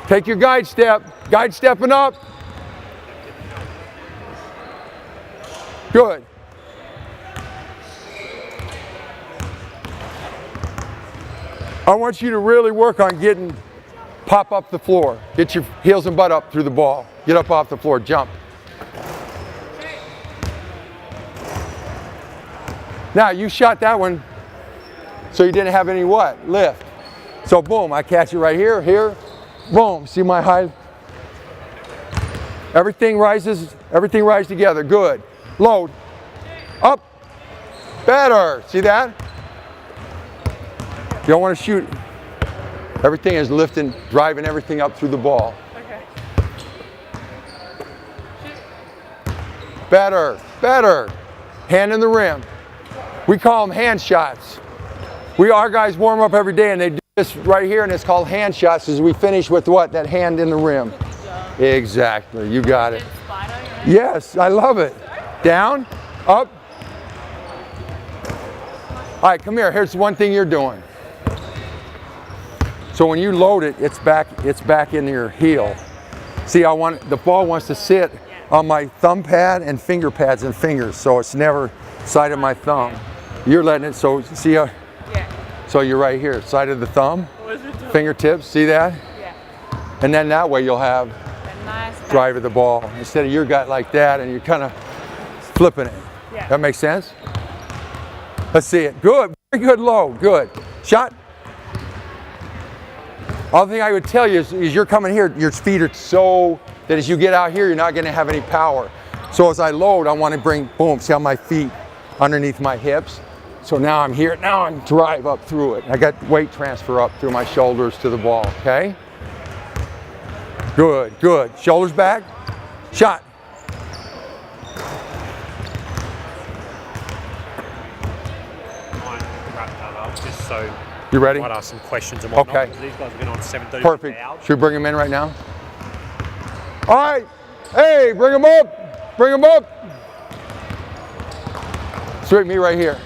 Take your guide stepping up. Good. I want you to really work on pop up the floor. Get your heels and butt up through the ball. Get up off the floor, jump. Now you shot that one so you didn't have any what? Lift. So boom, I catch it right here, boom, see my high? Everything rises together, good. Load, up, better, see that? You don't want to shoot. Everything is lifting, driving everything up through the ball. Okay. Better, better. Hand in the rim. We call them hand shots. Our guys warm up every day and they do this right here and it's called hand shots as we finish with what? That hand in the rim. Exactly, you got it. Yes, I love it. Down, up. All right, come here. Here's one thing you're doing. So when you load it, it's back in your heel. See, the ball wants to sit on my thumb pad and finger pads and fingers, so it's never side of my thumb. You're letting it, so see how, so you're right here, side of the thumb, fingertips, see that? Yeah. And then that way you'll have Nice drive of the ball, instead of your gut like that and you're kind of flipping it. Yeah. That makes sense? Let's see it, good, very good load, good. Shot. All the thing I would tell you is you're coming here, your feet are so that as you get out here, you're not going to have any power. So as I load, I want to bring, boom, see how my feet underneath my hips? So now I'm here, now I'm drive up through it. I got weight transfer up through my shoulders to the ball, okay? Good, good. Shoulders back, shot. Wrap that up just so You ready? I might ask some questions and whatnot. Okay. Because these guys have been on 7:30 Perfect. now. Should we bring them in right now? All right. Hey, bring them up. Bring them up. Straight me right here.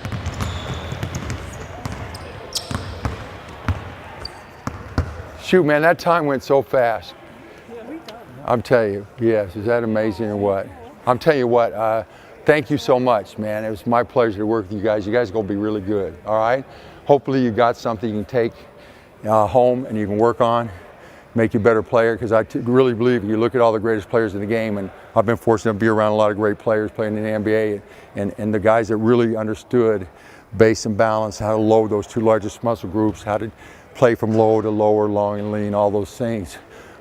Shoot, man, that time went so fast. I'm telling you, yes. Is that amazing or what? I'm telling you what, thank you so much, man. It was my pleasure to work with you guys. You guys are going to be really good, all right? Hopefully you got something you can take home and you can work on. make you a better player, because I really believe you look at all the greatest players in the game, and I've been fortunate to be around a lot of great players playing in the NBA, and the guys that really understood base and balance, how to load those two largest muscle groups, how to play from low to lower, long and lean, all those things.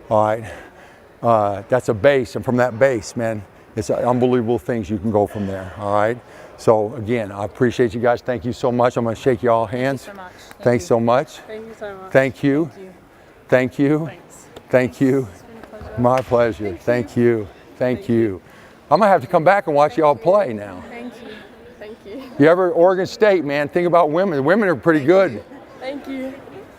All right, that's a base, and from that base, man, it's unbelievable things you can go from there. All right. So again, I appreciate you guys. Thank you so much. I'm going to shake you all hands. Thank you so much. Thanks so much. Thank you so much. Thank you. Thank you. Thanks. Thank you. It's been a pleasure. My pleasure. Thank you. Thank you. I'm going to have to come back and watch y'all play now. Thank you. Thank you. You ever, Oregon State, man, think about women. Women are pretty good. Thank you.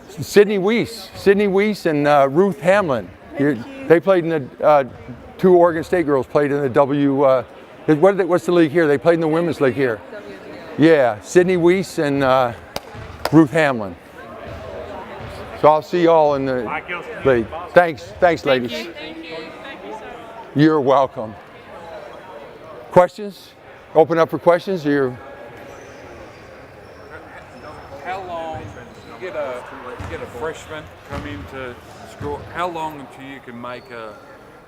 Sydney Weiss and Ruth Hamlin. Thank you. They played in the, two Oregon State girls played in the what's the league here? They played in the women's league here. Yeah, Sydney Weiss and Ruth Hamlin. So I'll see y'all in the league. Thanks, ladies. Thank you. Thank you so much. You're welcome. Questions? Open up for questions. Or How long you get a freshman come into school? How long until you can make a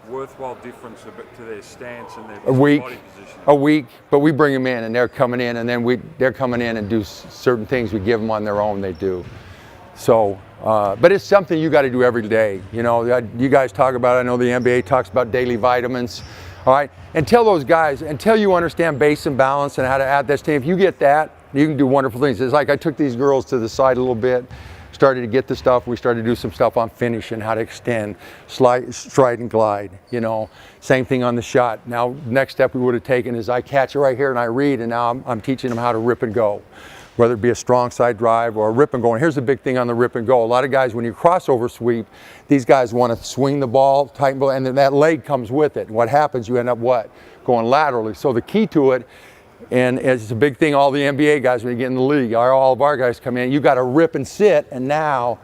worthwhile difference to their stance and their body position? A week, but we bring them in and they're coming in, and then they're coming in and do certain things we give them on their own. They do. So, but it's something you got to do every day. You know, you guys talk about it. I know the NBA talks about daily vitamins. All right, and tell those guys, until you understand base and balance and how to add that stuff, if you get that, you can do wonderful things. It's like I took these girls to the side a little bit, started to get the stuff. We started to do some stuff on finish and how to extend, stride and glide, you know. Same thing on the shot. Now, next step we would have taken is I catch it right here and I read, and now I'm teaching them how to rip and go, whether it be a strong side drive or a rip and go. And here's the big thing on the rip and go. A lot of guys, when you crossover sweep, these guys want to swing the ball, tighten ball, and then that leg comes with it. And what happens, you end up what? Going laterally. So the key to it, and it's a big thing, all the NBA guys, when you get in the league, all of our guys come in, you got to rip and sit, and now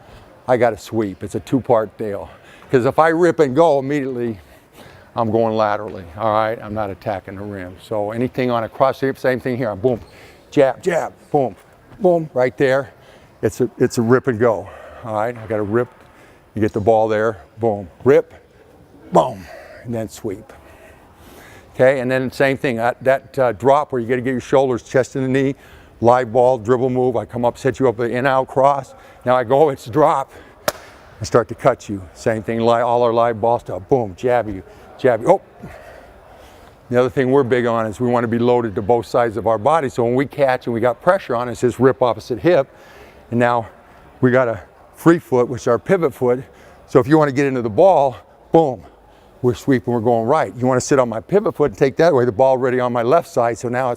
I got to sweep. It's a two-part deal. Because if I rip and go immediately, I'm going laterally, all right? I'm not attacking the rim. So anything on a cross sweep, same thing here. Boom, jab, jab, boom, boom, right there. It's a rip and go, all right? I got to rip, you get the ball there, boom, rip, boom, and then sweep. Okay, and then same thing, that drop where you got to get your shoulders, chest to the knee, live ball, dribble move. I come up, set you up with an in-out cross. Now I go, it's drop, and start to cut you. Same thing, all our live ball stuff. Boom, jab you. Oh. The other thing we're big on is we want to be loaded to both sides of our body. So when we catch and we got pressure on it, it's this rip opposite hip. And now we got a free foot, which is our pivot foot. So if you want to get into the ball, boom. We're sweeping, we're going right. You want to sit on my pivot foot and take that way, the ball already on my left side, so now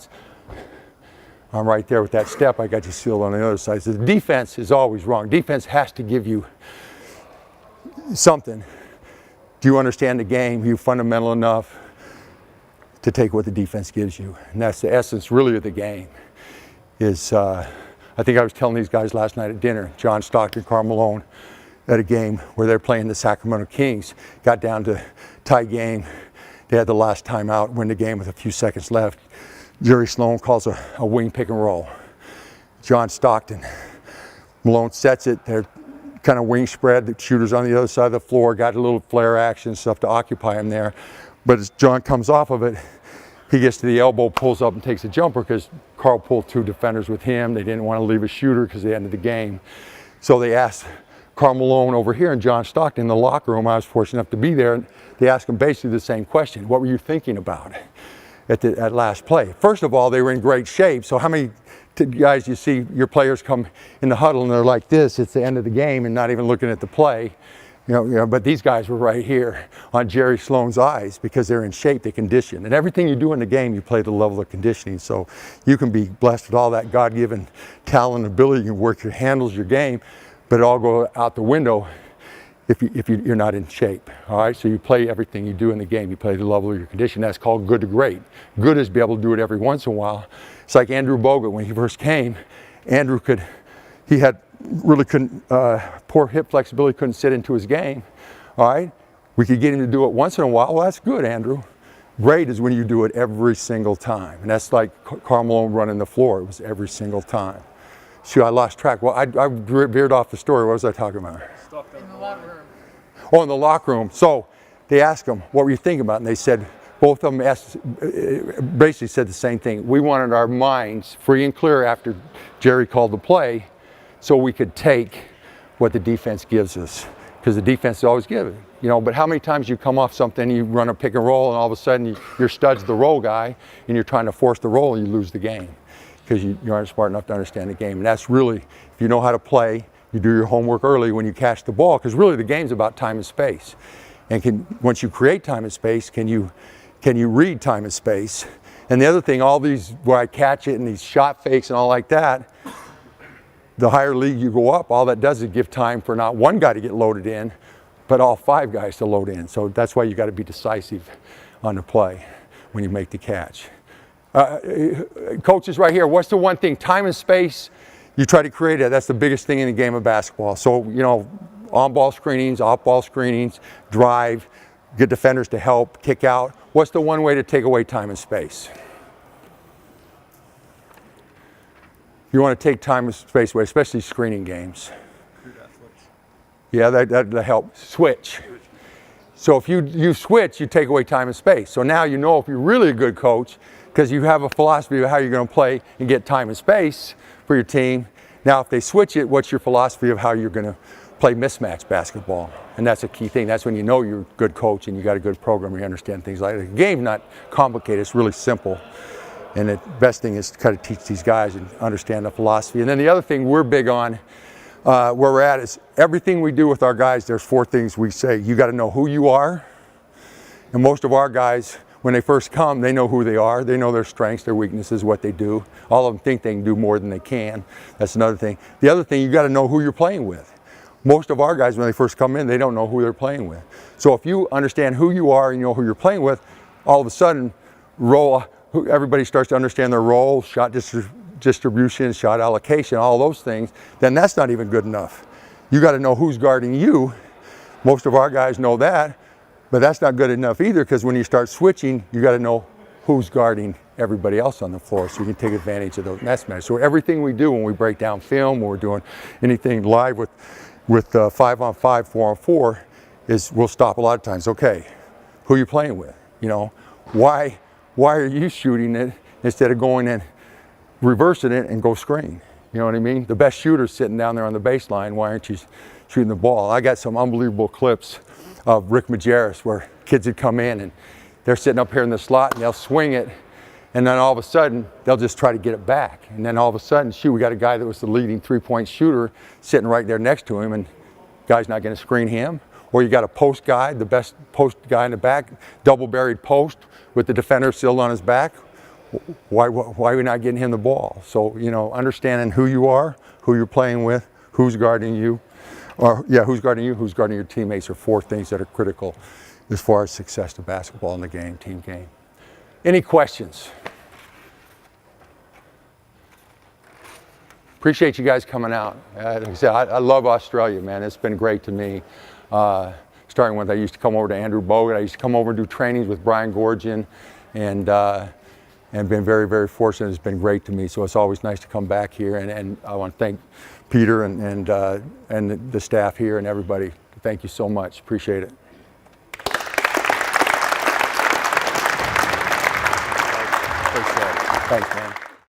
I'm right there with that step, I got you sealed on the other side. So the defense is always wrong. Defense has to give you something. Do you understand the game? Are you fundamental enough to take what the defense gives you? And that's the essence really of the game. I think I was telling these guys last night at dinner, John Stockton, Karl Malone, at a game where they're playing the Sacramento Kings, got down to tie game. They had the last timeout, win the game with a few seconds left. Jerry Sloan calls a wing pick and roll. John Stockton, Malone sets it. They're kind of wing spread. The shooter's on the other side of the floor, got a little flare action stuff to occupy him there. But as John comes off of it, he gets to the elbow, pulls up and takes a jumper because Karl pulled two defenders with him. They didn't want to leave a shooter because they ended the game. So they asked Karl Malone over here and John Stockton in the locker room. I was fortunate enough to be there. They asked him basically the same question. What were you thinking about at last play? First of all, they were in great shape. So how many guys you see your players come in the huddle and they're like this, it's the end of the game and not even looking at the play. You know, but these guys were right here on Jerry Sloan's eyes because they're in shape, they condition. And everything you do in the game, you play the level of conditioning. So you can be blessed with all that God-given talent and ability. You can work your handles, your game, but it all go out the window if you're not in shape. All right, so you play everything you do in the game. You play the level of your condition. That's called good to great. Good is be able to do it every once in a while. It's like Andrew Bogut when he first came. Andrew couldn't poor hip flexibility, couldn't sit into his game. All right, we could get him to do it once in a while. Well, that's good, Andrew. Great is when you do it every single time, and that's like Karl Malone running the floor. It was every single time. See, I lost track. Well, I veered off the story. What was I talking about? In the locker room. Oh, in the locker room. So they asked them, what were you thinking about? And they said, both of them basically said the same thing. We wanted our minds free and clear after Jerry called the play so we could take what the defense gives us. Because the defense is always given, you know, but how many times you come off something, you run a pick and roll, and all of a sudden your stud's the roll guy, and you're trying to force the roll, and you lose the game because you aren't smart enough to understand the game. And that's really, if you know how to play, you do your homework early when you catch the ball, because really the game's about time and space. And once you create time and space, can you read time and space? And the other thing, all these where I catch it and these shot fakes and all like that, the higher league you go up, all that does is give time for not one guy to get loaded in, but all 5 guys to load in. So that's why you got to be decisive on the play when you make the catch. Coaches right here, what's the one thing? Time and space, you try to create it. That's the biggest thing in the game of basketball. So, you know, on-ball screenings, off-ball screenings, drive, get defenders to help, kick out. What's the one way to take away time and space? You want to take time and space away, especially screening games. Yeah, that helps. Switch. So if you switch, you take away time and space. So now you know if you're really a good coach, because you have a philosophy of how you're going to play and get time and space for your team. Now if they switch it, what's your philosophy of how you're going to play mismatch basketball? And that's a key thing. That's when you know you're a good coach and you got a good program, you understand things like that. The game's not complicated, it's really simple. And the best thing is to kind of teach these guys and understand the philosophy. And then the other thing we're big on, where we're at, is everything we do with our guys, there's 4 things we say. You got to know who you are. And most of our guys, when they first come, they know who they are. They know their strengths, their weaknesses, what they do. All of them think they can do more than they can. That's another thing. The other thing, you got to know who you're playing with. Most of our guys, when they first come in, they don't know who they're playing with. So if you understand who you are and you know who you're playing with, all of a sudden, everybody starts to understand their role, shot distribution, shot allocation, all those things, then that's not even good enough. You got to know who's guarding you. Most of our guys know that, but that's not good enough either, because when you start switching, you got to know who's guarding everybody else on the floor so you can take advantage of those mismatches. So everything we do when we break down film, when we're doing anything live with 5-on-5, 4-on-4, is we'll stop a lot of times. Okay, who are you playing with? You know, why are you shooting it instead of going and reversing it and go screen? You know what I mean? The best shooter's sitting down there on the baseline. Why aren't you shooting the ball? I got some unbelievable clips of Rick Majerus where kids would come in and they're sitting up here in the slot and they'll swing it, and then all of a sudden they'll just try to get it back. And then all of a sudden, shoot, we got a guy that was the leading 3-point shooter sitting right there next to him, and the guy's not going to screen him. Or you got a post guy, the best post guy in the back, double buried post with the defender still on his back. Why are we not getting him the ball? So, you know, understanding who you are, who you're playing with, who's guarding you, who's guarding you, who's guarding your teammates are 4 things that are critical as far as success to basketball in the game, team game. Any questions? Appreciate you guys coming out. Like I said, I love Australia, man. It's been great to me. Starting with, I used to come over to Andrew Bogut. I used to come over and do trainings with Brian Gorgian, and been very, very fortunate. It's been great to me. So it's always nice to come back here. And I want to thank Peter and the staff here and everybody. Thank you so much. Appreciate it. Appreciate it. Thanks, man.